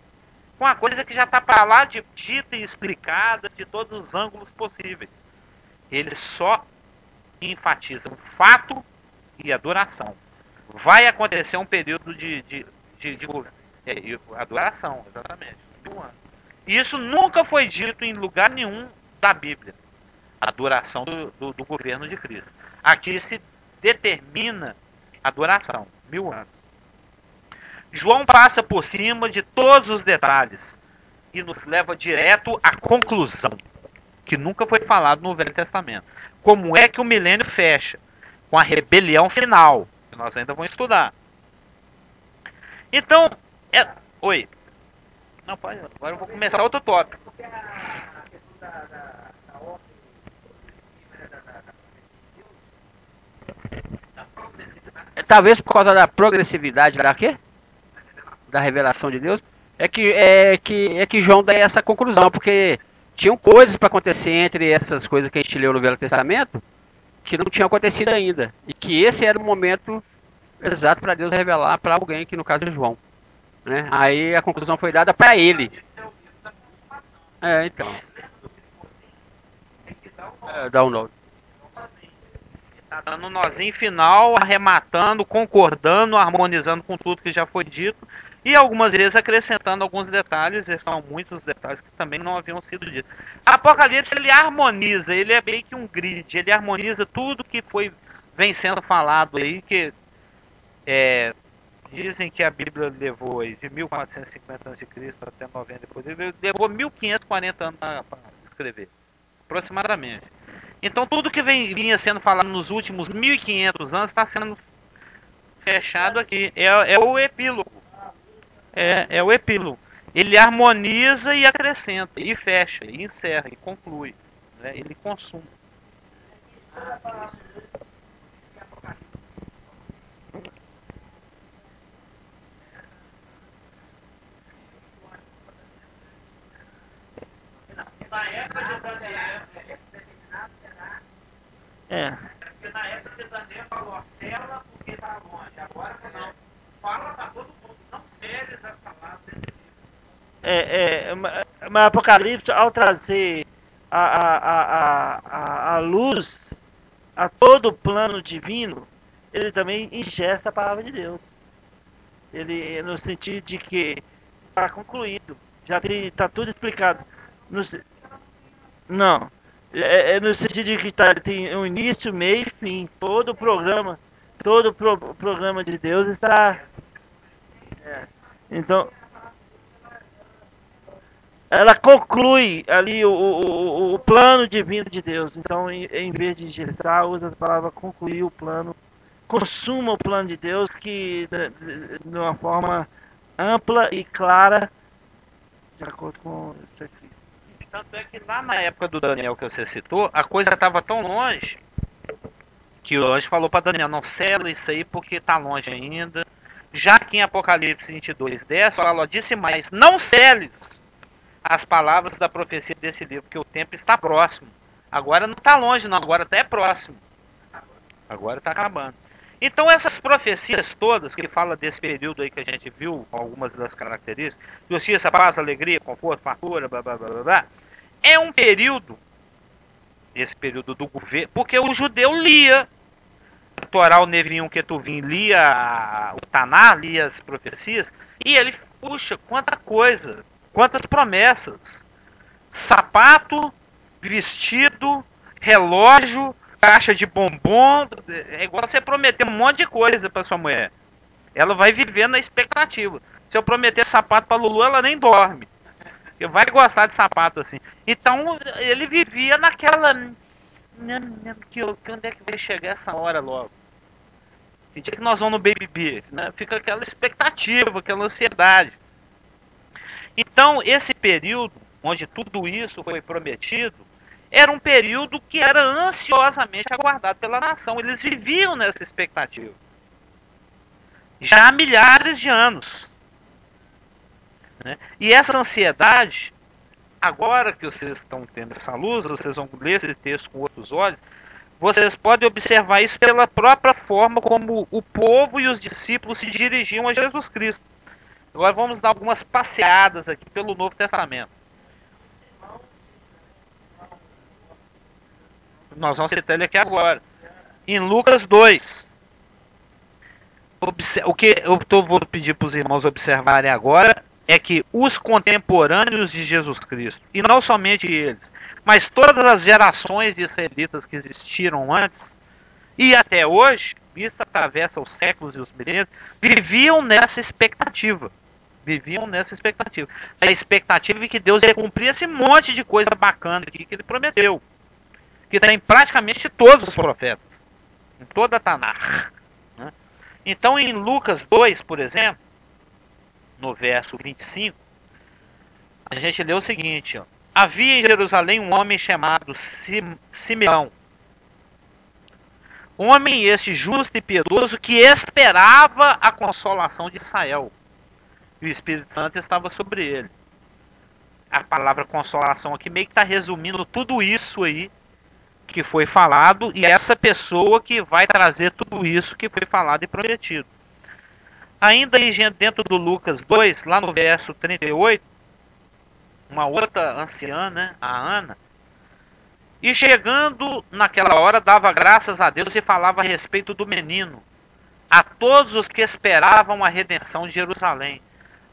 com a coisa que já está para lá de dita e explicada de todos os ângulos possíveis. Ele só enfatiza o fato e a duração. Vai acontecer um período de adoração, exatamente. Isso nunca foi dito em lugar nenhum da Bíblia. A duração do governo de Cristo. Aqui se determina a duração, 1000 anos. João passa por cima de todos os detalhes e nos leva direto à conclusão, que nunca foi falado no Velho Testamento. Como é que o milênio fecha? Com a rebelião final, que nós ainda vamos estudar. Então, oi. Não, pode, agora eu vou começar outro tópico. Talvez por causa da progressividade da quê? Da revelação de Deus, é que João dá essa conclusão, porque tinham coisas para acontecer entre essas coisas que a gente leu no Velho Testamento que não tinham acontecido ainda, e que esse era o momento exato para Deus revelar para alguém, que no caso é João, né? Aí a conclusão foi dada para ele. Então. Download. Tá dando um nozinho final, arrematando, concordando, harmonizando com tudo que já foi dito. E algumas vezes acrescentando alguns detalhes, e são muitos detalhes que também não haviam sido ditos. Apocalipse, ele harmoniza, ele é meio que um grid, ele harmoniza tudo que vem sendo falado aí, que dizem que a Bíblia levou aí de 1450 a.C. até 90 depois, ele levou 1540 anos para escrever, aproximadamente. Então tudo que vinha sendo falado nos últimos 1500 anos está sendo fechado aqui, é o epílogo. É o epílogo. Ele harmoniza e acrescenta, e fecha, e encerra, e conclui, né? Ele consuma. Na época de Daniel, porque na época de Daniel falou, cela porque está longe, agora não. Fala para todo mundo, não seres as palavras desse livro. Mas Apocalipse, ao trazer a luz a todo o plano divino, ele também ingesta a palavra de Deus. Ele, no sentido de que está concluído, já está tudo explicado. Não, no sentido de que tem um início, meio e fim. Todo programa de Deus está. Então, ela conclui ali o plano divino de Deus. Então, em vez de gestar, usa a palavra concluir o plano, consuma o plano de Deus, que de uma forma ampla e clara, de acordo com isso aqui. Tanto é que lá na época do Daniel que você citou, a coisa estava tão longe que o anjo falou para Daniel, não sela isso aí porque está longe ainda. Já que em Apocalipse 22, 10, fala, disse mais, não seles as palavras da profecia desse livro, porque o tempo está próximo. Agora não está longe não, agora até é próximo. Agora está acabando. Então essas profecias todas, que ele fala desse período aí que a gente viu, algumas das características, justiça, paz, alegria, conforto, fartura, blá blá blá blá blá, é um período esse período do governo, porque o judeu lia a Torá, o Neviim, o Ketuvim, lia o Taná, lia as profecias, e ele, puxa, quanta coisa, quantas promessas. Sapato, vestido, relógio, caixa de bombom, é igual você prometer um monte de coisa para sua mulher. Ela vai viver na expectativa. Se eu prometer sapato para Lulu, ela nem dorme. Porque vai gostar de sapato assim. Então ele vivia naquela. Onde é que vai chegar essa hora logo? Que dia que nós vamos no Baby B? Né? Fica aquela expectativa, aquela ansiedade. Então esse período, onde tudo isso foi prometido, era um período que era ansiosamente aguardado pela nação. Eles viviam nessa expectativa. Já há milhares de anos. Né? E essa ansiedade, agora que vocês estão tendo essa luz, vocês vão ler esse texto com outros olhos, vocês podem observar isso pela própria forma como o povo e os discípulos se dirigiam a Jesus Cristo. Agora vamos dar algumas passeadas aqui pelo Novo Testamento. Nós vamos citar ele aqui agora. Em Lucas 2. O que eu vou pedir para os irmãos observarem agora é que os contemporâneos de Jesus Cristo, e não somente eles, mas todas as gerações de israelitas que existiram antes e até hoje, isso atravessa os séculos e os milênios, viviam nessa expectativa. A expectativa de que Deus ia cumprir esse monte de coisa bacana aqui que ele prometeu. Que está em praticamente todos os profetas. Em toda a Tanar. Né? Então em Lucas 2, por exemplo, no verso 25, a gente lê o seguinte, ó. Havia em Jerusalém um homem chamado Simeão. Um homem este justo e piedoso que esperava a consolação de Israel. E o Espírito Santo estava sobre ele. A palavra consolação aqui meio que está resumindo tudo isso aí que foi falado, e essa pessoa que vai trazer tudo isso que foi falado e prometido. Ainda aí dentro do Lucas 2, lá no verso 38, uma outra anciã, né, a Ana, e chegando naquela hora dava graças a Deus e falava a respeito do menino a todos os que esperavam a redenção de Jerusalém.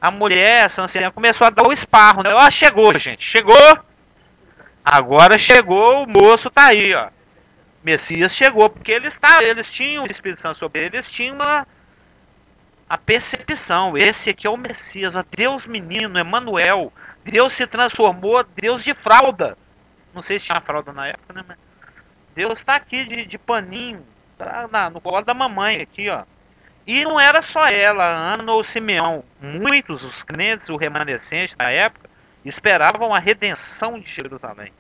A mulher, essa anciã, começou a dar o esparro, né? Ó, chegou, gente, chegou! Agora chegou, o moço tá aí, ó. Messias chegou, porque eles tinham o Espírito Santo sobre eles, eles tinham a percepção, esse aqui é o Messias, ó, Deus menino, Emanuel, Deus se transformou, Deus de fralda. Não sei se tinha fralda na época, né? Mas Deus está aqui de paninho, tá no colo da mamãe aqui, ó. E não era só ela, Ana ou Simeão. Muitos, os crentes, o remanescente da época, esperavam a redenção de Jerusalém.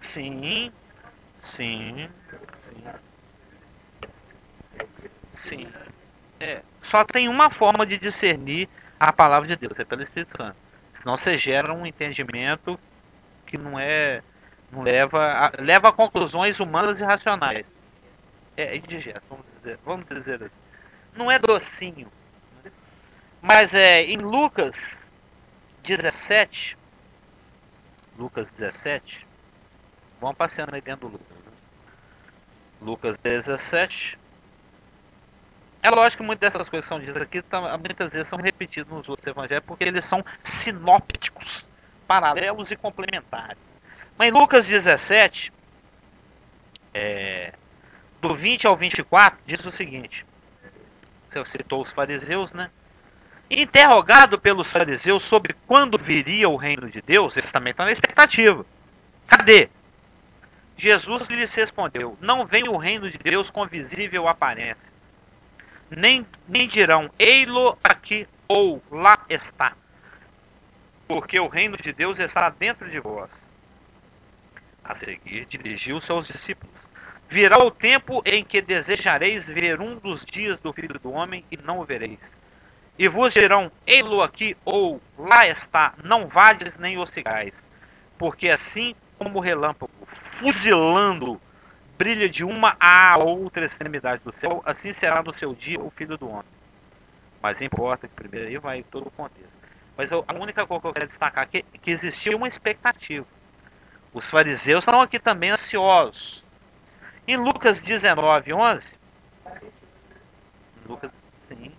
Sim. Só tem uma forma de discernir a palavra de Deus, é pelo Espírito Santo. Senão você gera um entendimento que não leva a conclusões humanas e racionais. É indigesto, vamos dizer assim. Não é docinho. Mas em Lucas 17, vamos passeando aí dentro do Lucas. Né? Lucas 17. É lógico que muitas dessas coisas que são ditas aqui, muitas vezes são repetidas nos outros evangelhos, porque eles são sinópticos, paralelos e complementares. Mas em Lucas 17, do 20 ao 24, diz o seguinte. Você citou os fariseus, né? Interrogado pelos fariseus sobre quando viria o reino de Deus, esse também está na expectativa. Cadê? Jesus lhes respondeu: não vem o reino de Deus com visível aparência. Nem dirão, ei-lo aqui ou lá está. Porque o reino de Deus está dentro de vós. A seguir, dirigiu-se aos discípulos. Virá o tempo em que desejareis ver um dos dias do Filho do Homem e não o vereis. E vos dirão, ei-lo aqui ou lá está, não vades nem o sigais. Porque assim como o relâmpago fuzilando brilha de uma à outra extremidade do céu, assim será no seu dia o Filho do Homem. Mas importa que primeiro aí vai todo o contexto. Mas a única coisa que eu quero destacar aqui é que existia uma expectativa. Os fariseus estão aqui também ansiosos. Em Lucas 19, 11, Lucas, sim,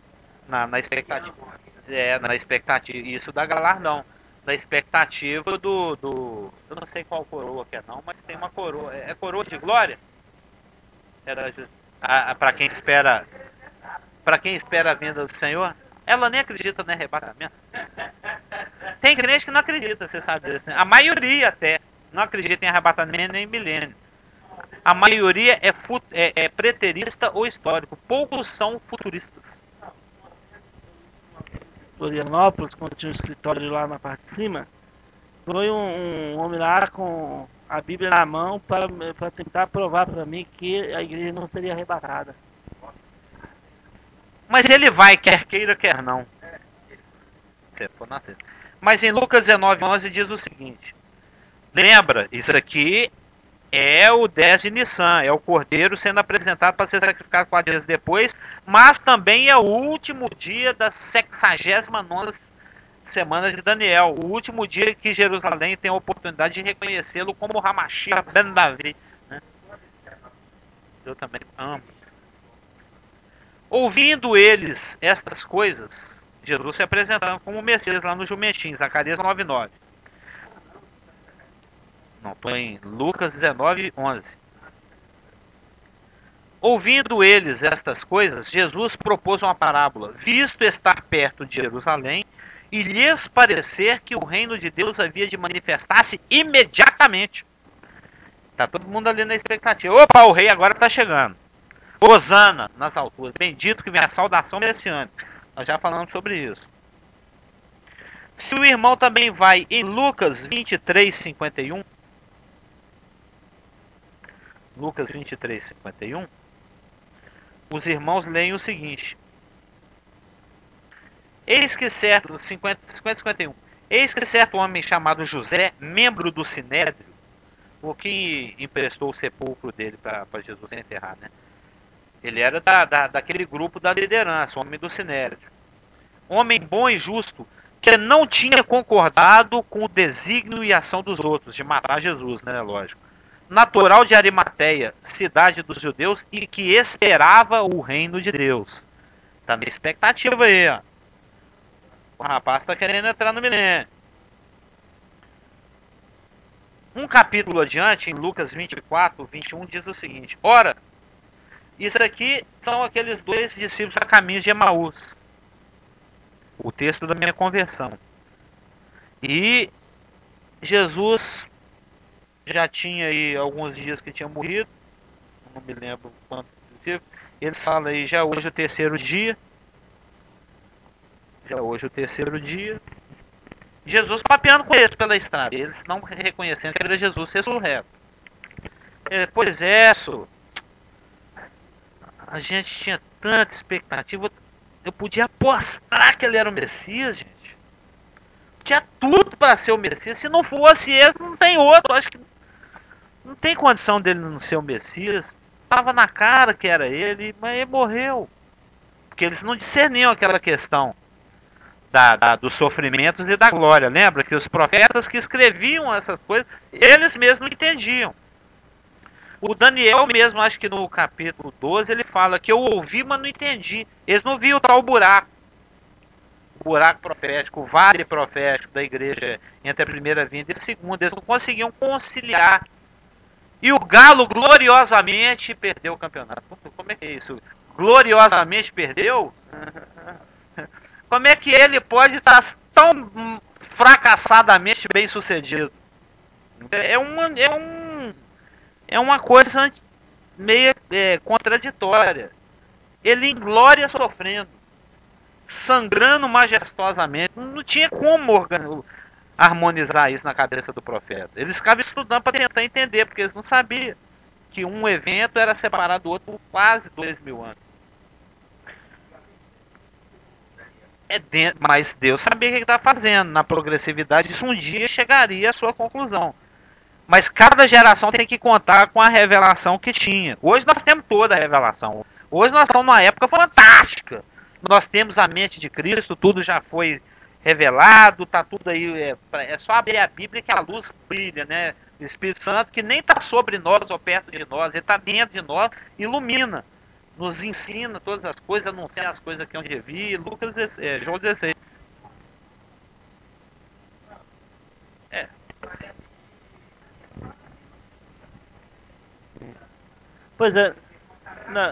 na expectativa, na expectativa, isso dá galardão, na expectativa do, eu não sei qual coroa que é não, mas tem uma coroa, é coroa de glória? Para quem espera a vinda do Senhor, ela nem acredita no arrebatamento. Tem crente que não acredita, você sabe disso, né? A maioria até não acredita em arrebatamento nem em milênio. A maioria é preterista ou histórico. Poucos são futuristas. Florianópolis, quando tinha um escritório lá na parte de cima, foi um homem lá com a Bíblia na mão para tentar provar para mim que a igreja não seria arrebatada. Mas ele vai, quer queira, quer não. Se for nascer. Mas em Lucas 19, 11 diz o seguinte. Lembra, isso aqui é o 10 de Nissan, é o cordeiro sendo apresentado para ser sacrificado 4 dias depois, mas também é o último dia da 69ª semana de Daniel, o último dia que Jerusalém tem a oportunidade de reconhecê-lo como Hamashiach ben Davi. Né? Eu também amo. Ouvindo eles estas coisas, Jesus se apresentando como Messias lá no Jumentim, Zacarias 9:9. Não, estou em Lucas 19, 11. Ouvindo eles estas coisas, Jesus propôs uma parábola, visto estar perto de Jerusalém, e lhes parecer que o reino de Deus havia de manifestar-se imediatamente. Está todo mundo ali na expectativa. Opa, o rei agora está chegando. Hosana nas alturas, bendito que vem a saudação messiânica. Nós já falamos sobre isso. Se o irmão também vai em Lucas 23, 51, Lucas 23, 51, os irmãos leem o seguinte. Eis que certo, 51, eis que certo homem chamado José, membro do Sinédrio, o que emprestou o sepulcro dele para Jesus enterrar, né? Ele era daquele grupo da liderança, homem do Sinédrio. Homem bom e justo, que não tinha concordado com o desígnio e ação dos outros, de matar Jesus, né, lógico. Natural de Arimateia, cidade dos judeus, e que esperava o reino de Deus. Tá na expectativa aí, ó. O rapaz está querendo entrar no milênio. Um capítulo adiante, em Lucas 24, 21, diz o seguinte. Ora, isso aqui são aqueles dois discípulos a caminho de Emaús. O texto da minha conversão. E Jesus já tinha aí alguns dias que tinha morrido. Não me lembro quanto tempo. Ele fala aí, já hoje é o terceiro dia. Já hoje é o terceiro dia. Jesus papeando com eles pela estrada. Eles não reconhecendo que era Jesus ressurreto. Pois é, a gente tinha tanta expectativa. Eu podia apostar que ele era o Messias, gente. Tinha tudo para ser o Messias. Se não fosse esse, não tem outro. Acho que não tem condição dele não ser o Messias. Tava na cara que era ele, mas ele morreu. Porque eles não discerniam aquela questão dos sofrimentos e da glória. Lembra que os profetas que escreviam essas coisas, eles mesmos entendiam. O Daniel mesmo, acho que no capítulo 12, ele fala que eu ouvi, mas não entendi. Eles não viam o tal buraco. O buraco profético, o vale profético da igreja entre a primeira vinda e a segunda. Eles não conseguiam conciliar. E o Galo gloriosamente perdeu o campeonato. Como é que é isso? Gloriosamente perdeu? Como é que ele pode estar tão fracassadamente bem sucedido? É uma coisa meio contraditória. Ele em glória sofrendo, sangrando majestosamente. Não tinha como harmonizar isso na cabeça do profeta. Eles ficavam estudando para tentar entender, porque eles não sabiam que um evento era separado do outro por quase 2000 anos. Mas Deus sabia o que estava fazendo. Na progressividade, isso um dia chegaria à sua conclusão. Mas cada geração tem que contar com a revelação que tinha. Hoje nós temos toda a revelação. Hoje nós estamos numa época fantástica. Nós temos a mente de Cristo, tudo já foi revelado, tá tudo aí, é só abrir a Bíblia que a luz brilha, né? O Espírito Santo, que nem está sobre nós ou perto de nós, ele está dentro de nós, ilumina, nos ensina todas as coisas, anuncia as coisas que eu devia. Lucas, João 16. Pois é, não,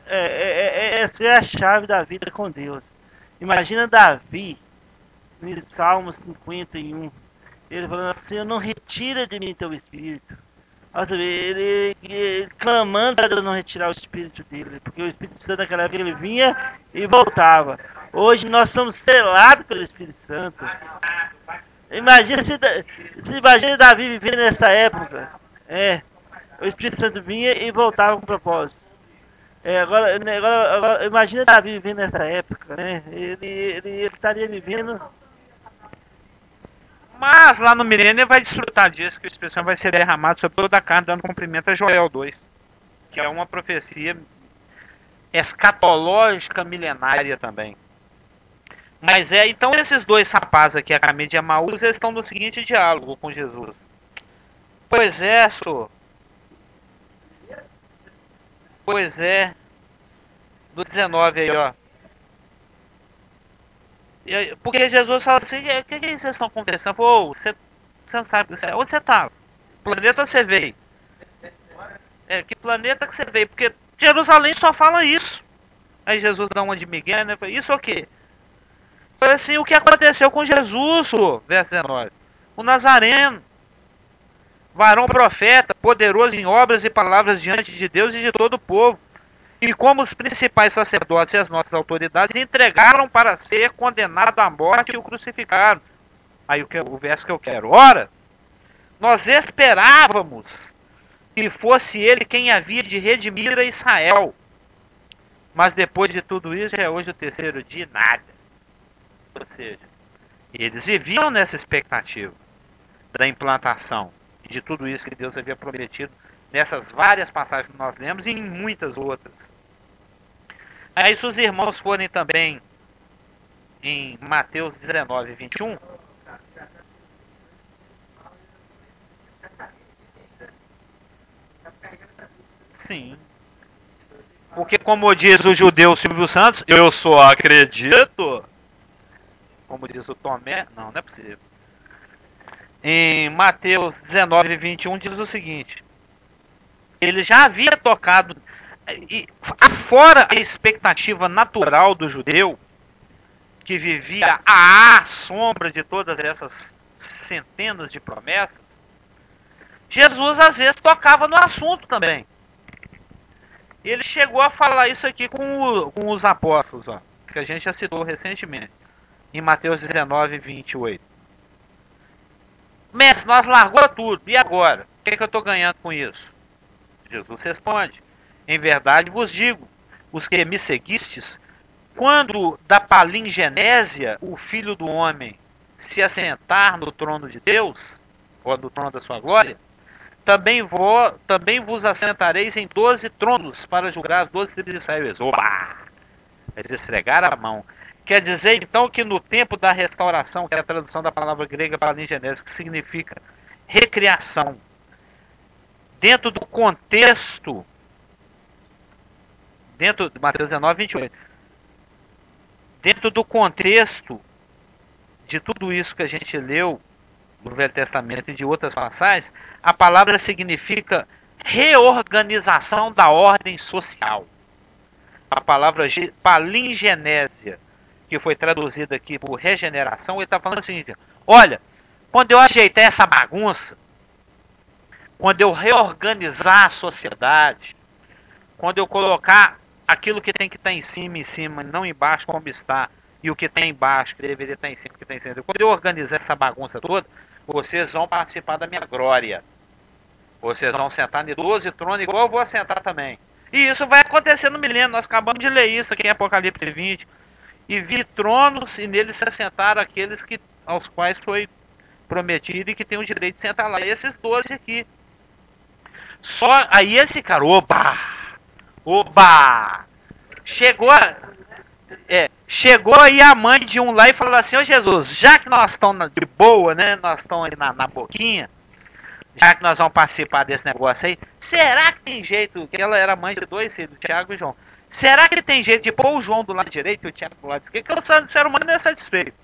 essa é a chave da vida com Deus. Imagina Davi, no Salmo 51, ele falando assim: eu não retira de mim teu espírito. Nossa, ele clamando para Deus não retirar o espírito dele, porque o Espírito Santo naquela época ele vinha e voltava. Hoje nós somos selados pelo Espírito Santo. Imagina Davi vivendo nessa época. O Espírito Santo vinha e voltava com propósito. Agora imagina Davi vivendo nessa época, né? Ele estaria vivendo. Mas lá no milênio ele vai desfrutar disso, que o Espírito Santo vai ser derramado sobre toda a carne, dando cumprimento a Joel 2, que é uma profecia escatológica milenária também. Mas então esses dois rapazes aqui, a caminho de Emaús, eles estão no seguinte diálogo com Jesus. Pois é, senhor. Pois é. Do 19 aí, ó. Porque Jesus fala assim: o que vocês estão conversando? Você não sabe onde você está? Que planeta você veio? Que planeta que você veio? Porque Jerusalém só fala isso. Aí Jesus dá uma de Miguel, né? Isso o quê? Foi assim: o que aconteceu com Jesus, verso 19. O Nazareno, varão profeta, poderoso em obras e palavras diante de Deus e de todo o povo. E como os principais sacerdotes e as nossas autoridades entregaram para ser condenado à morte e o crucificaram. Aí o verso que eu quero. Ora, nós esperávamos que fosse ele quem havia de redimir a Israel. Mas depois de tudo isso, é hoje o terceiro dia e nada. Ou seja, eles viviam nessa expectativa da implantação de tudo isso que Deus havia prometido nessas várias passagens que nós lemos e em muitas outras. Aí se os irmãos forem também em Mateus 19, 21. Sim. Porque como diz o judeu Silvio Santos, eu só acredito. Como diz o Tomé, não é possível. Em Mateus 19, 21 diz o seguinte: ele já havia tocado, e afora a expectativa natural do judeu, que vivia à sombra de todas essas centenas de promessas, Jesus às vezes tocava no assunto também. Ele chegou a falar isso aqui com os apóstolos, ó, que a gente já citou recentemente, em Mateus 19, 28. Mestre, nós largou tudo, e agora? O que é que eu estou ganhando com isso? Jesus responde: em verdade vos digo, os que me seguistes, quando da palingenésia o Filho do Homem se assentar no trono de Deus, ou no trono da sua glória, também vos assentareis em 12 tronos para julgar as 12 tribos de Israel. Oba! Eles esfregaram a mão. Quer dizer, então, que no tempo da restauração, que é a tradução da palavra grega palingenese, que significa recriação, dentro do contexto, dentro de Mateus 19, 28, dentro do contexto de tudo isso que a gente leu no Velho Testamento e de outras passagens, a palavra significa reorganização da ordem social. A palavra palingenésia, que foi traduzida aqui por regeneração, ele está falando assim: olha, quando eu ajeitar essa bagunça, quando eu reorganizar a sociedade, quando eu colocar aquilo que tem que estar em cima, não embaixo como está, e o que está embaixo que deveria estar em cima, que está em cima, quando eu organizar essa bagunça toda, vocês vão participar da minha glória. Vocês vão sentar em 12 tronos, igual eu vou sentar também. E isso vai acontecer no milênio. Nós acabamos de ler isso aqui em Apocalipse 20. E vi tronos, e neles se assentaram aqueles aos quais foi prometido e que tem o direito de sentar lá. Esses 12 aqui. Só aí esse cara, oba! Chegou chegou aí a mãe de um lá e falou assim: ô Jesus, já que nós estamos de boa, né? Nós estamos aí na boquinha, já que nós vamos participar desse negócio aí, será que tem jeito? Que ela era mãe de 2 filhos, Tiago e João. Será que tem jeito de pôr o João do lado direito e o Tiago do lado esquerdo? Porque o ser humano não é satisfeito.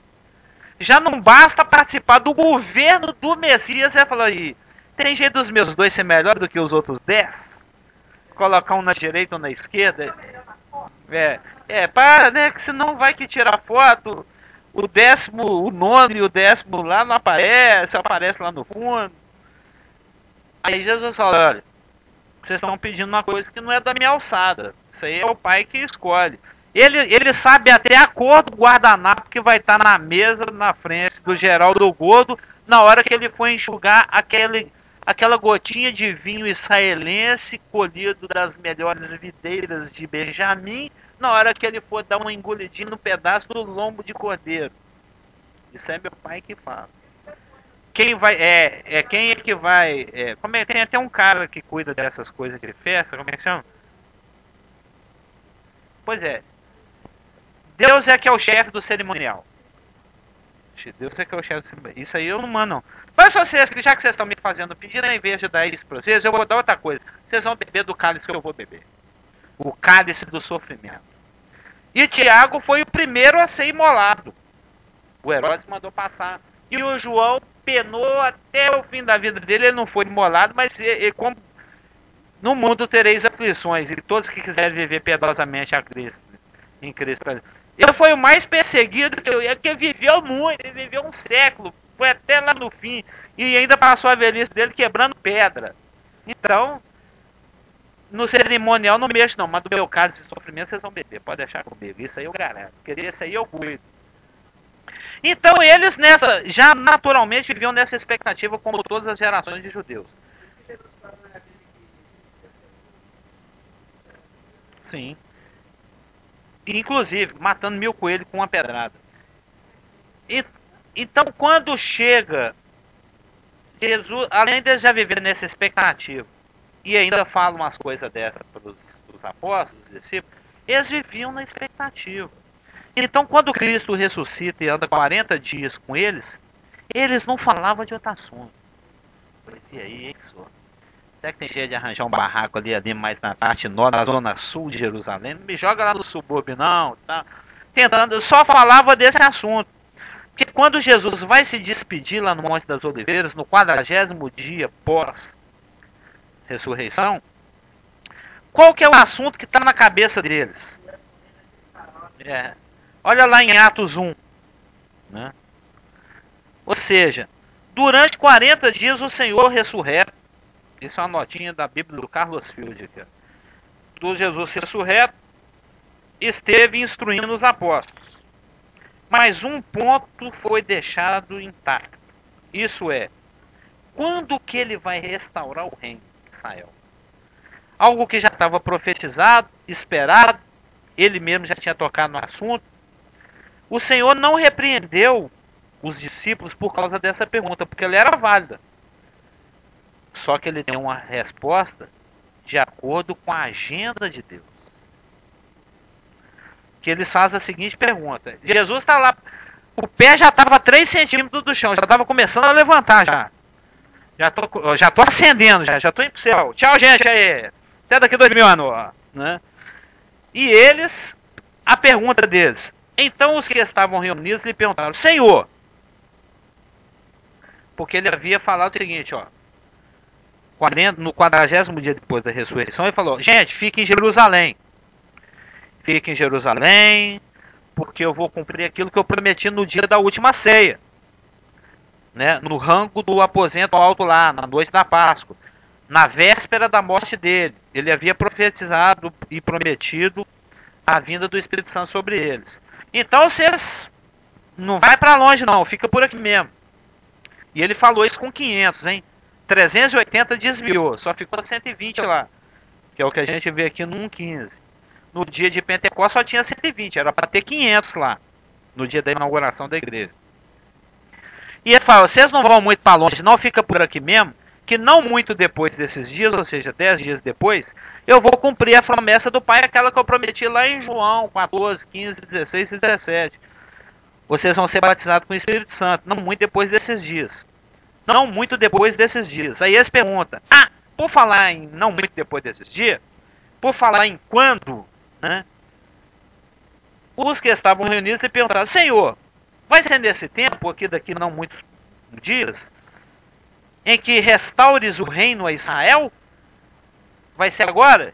Já não basta participar do governo do Messias. Você falou aí, tem jeito dos meus 2 ser melhor do que os outros 10? Colocar um na direita ou na esquerda? Para, né? Que senão vai que tirar foto. O 10º, o 9º e o 10º lá não aparece, aparece lá no fundo. Aí Jesus fala: olha, vocês estão pedindo uma coisa que não é da minha alçada. Isso aí é o pai que escolhe. Ele sabe até a cor do guardanapo que vai estar na mesa na frente do Geraldo Gordo na hora que ele for enxugar aquela gotinha de vinho israelense colhido das melhores videiras de Benjamim, na hora que ele for dar uma engolidinha no pedaço do lombo de cordeiro. Isso é meu pai que fala. Quem vai quem é que vai tem até um cara que cuida dessas coisas de festa, como é que chama? Pois é, Deus é que é o chefe do cerimonial. Deus é que é o chefe do cerimonial. Isso aí eu não mando não. Mas vocês, já que vocês estão me fazendo pedido, em vez de dar isso para vocês, eu vou dar outra coisa. Vocês vão beber do cálice que eu vou beber, o cálice do sofrimento. E Tiago foi o primeiro a ser imolado. O Herodes mandou passar. E o João penou até o fim da vida dele. Ele não foi imolado, mas como no mundo tereis aflições, e todos que quiserem viver piedosamente a Cristo, em Cristo. Ele foi o mais perseguido, que viveu muito, ele viveu um século, foi até lá no fim, e ainda passou a velhice dele quebrando pedra. Então, no cerimonial não mexo não, mas do meu caso de sofrimento vocês vão beber, pode deixar comigo, isso aí eu garanto, porque isso aí eu cuido. Então eles já naturalmente viviam nessa expectativa, como todas as gerações de judeus. Sim. Inclusive, matando 1000 coelhos com uma pedrada. Então, quando chega Jesus, além de já viver nessa expectativa, e ainda fala umas coisas dessas para os apóstolos, os discípulos, eles viviam na expectativa. Então, quando Cristo ressuscita e anda 40 dias com eles não falavam de outro assunto. E aí, será que tem jeito de arranjar um barraco ali mais na parte norte, na zona sul de Jerusalém? Não me joga lá no subúrbio, não. Tá? Tentando, só falava desse assunto. Porque quando Jesus vai se despedir lá no Monte das Oliveiras, no 40º dia pós-ressurreição, qual que é o assunto que está na cabeça deles? Olha lá em Atos 1. Né? Ou seja, durante 40 dias o Senhor ressurreto, isso é uma notinha da Bíblia do Carlos Field aqui, do Jesus ressurreto, esteve instruindo os apóstolos. Mas um ponto foi deixado intacto. Isso é, quando que ele vai restaurar o reino de Israel? Algo que já estava profetizado, esperado, ele mesmo já tinha tocado no assunto. O Senhor não repreendeu os discípulos por causa dessa pergunta, porque ela era válida. Só que ele deu uma resposta de acordo com a agenda de Deus. Que eles fazem a seguinte pergunta. Jesus está lá, o pé já estava 3 centímetros do chão, já estava começando a levantar já. Já tô acendendo, já estou indo pro céu. Tchau, gente, aí. Até daqui 2000 anos. Né? E eles, a pergunta deles. Então os que estavam reunidos lhe perguntaram: Senhor, porque ele havia falado o seguinte, no 40º dia depois da ressurreição, ele falou: gente, fique em Jerusalém. Fique em Jerusalém, porque eu vou cumprir aquilo que eu prometi no dia da última ceia. Né? No rango do aposento alto lá, na noite da Páscoa. Na véspera da morte dele. Ele havia profetizado e prometido a vinda do Espírito Santo sobre eles. Então vocês não vai para longe não, fica por aqui mesmo. E ele falou isso com 500, hein? 380 desviou, só ficou 120 lá. Que é o que a gente vê aqui no 1,15. No dia de Pentecostes só tinha 120, era para ter 500 lá. No dia da inauguração da igreja. E ele fala: vocês não vão muito para longe não, fica por aqui mesmo. que não muito depois desses dias, ou seja, 10 dias depois, eu vou cumprir a promessa do Pai, aquela que eu prometi lá em João 14, 15, 16 e 17. Vocês vão ser batizados com o Espírito Santo, não muito depois desses dias. Não muito depois desses dias. Aí eles perguntam, por falar em não muito depois desses dias, por falar em quando, né? Os que estavam reunidos lhe perguntaram, Senhor, vai ser nesse tempo, aqui daqui não muitos dias, em que restaures o reino a Israel? Vai ser agora?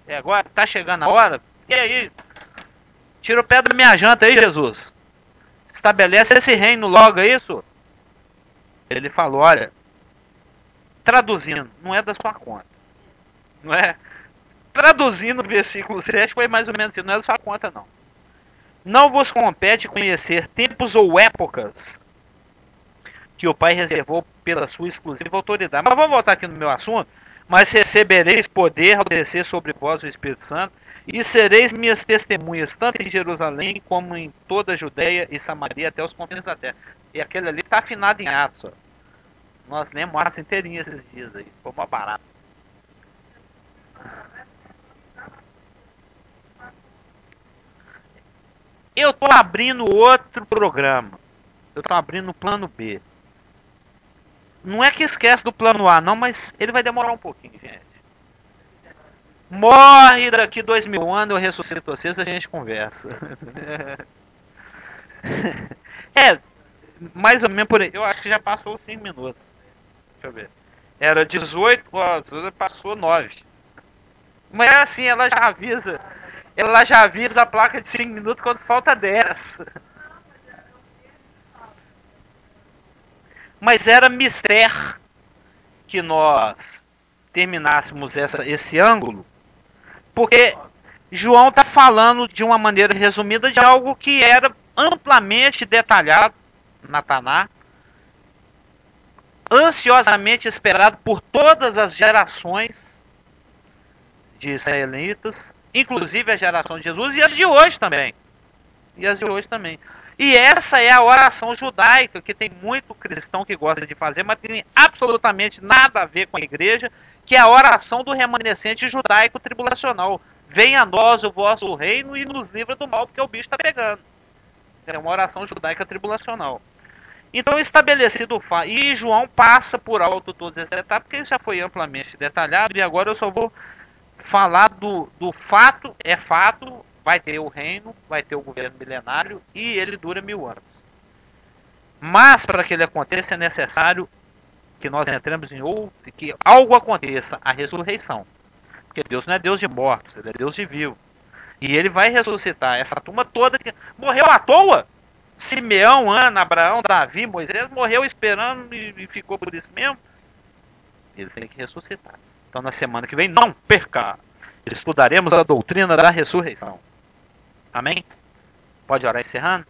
É agora? Tá chegando a hora? E aí? Tira o pé da minha janta aí, Jesus. Estabelece esse reino logo, é isso? Ele falou, olha, traduzindo, não é da sua conta. Não é? Traduzindo o versículo 7 foi mais ou menos assim, não é da sua conta não. Não vos compete conhecer tempos ou épocas que o Pai reservou pela sua exclusiva autoridade. Mas vamos voltar aqui no meu assunto. Mas recebereis poder ao descer sobre vós o Espírito Santo, e sereis minhas testemunhas, tanto em Jerusalém, como em toda a Judéia e Samaria, até os confins da terra. E aquele ali está afinado em Atos. Ó. Nós lemos Atos inteirinho esses dias aí. Foi uma barata. Eu estou abrindo outro programa. Eu estou abrindo o plano B. Não é que esquece do plano A, não, mas ele vai demorar um pouquinho, gente. Morre daqui 2000 anos, eu ressuscito vocês, a gente conversa. Mais ou menos por aí. Eu acho que já passou 5 minutos. Deixa eu ver. Era 18, passou 9. Mas é assim, ela já avisa a placa de 5 minutos quando falta 10. Mas era mistério que nós terminássemos esse ângulo, porque João está falando de uma maneira resumida de algo que era amplamente detalhado na Taná, ansiosamente esperado por todas as gerações de israelitas, inclusive a geração de Jesus e as de hoje também. E essa é a oração judaica, que tem muito cristão que gosta de fazer, mas tem absolutamente nada a ver com a igreja, que é a oração do remanescente judaico tribulacional. Venha a nós o vosso reino e nos livra do mal, porque o bicho está pegando. É uma oração judaica tribulacional. Então, estabelecido o fato, e João passa por alto todos esses detalhes, porque isso já foi amplamente detalhado, e agora eu só vou falar do fato, é fato. Vai ter o reino, vai ter o governo milenário e ele dura 1000 anos. Mas para que ele aconteça é necessário que nós entremos em outro, que algo aconteça, a ressurreição. Porque Deus não é Deus de mortos, ele é Deus de vivos. E ele vai ressuscitar essa turma toda que morreu à toa. Simeão, Ana, Abraão, Davi, Moisés, morreu esperando e ficou por isso mesmo. Eles têm que ressuscitar. Então na semana que vem, não perca! Estudaremos a doutrina da ressurreição. Amém? Pode orar encerrando?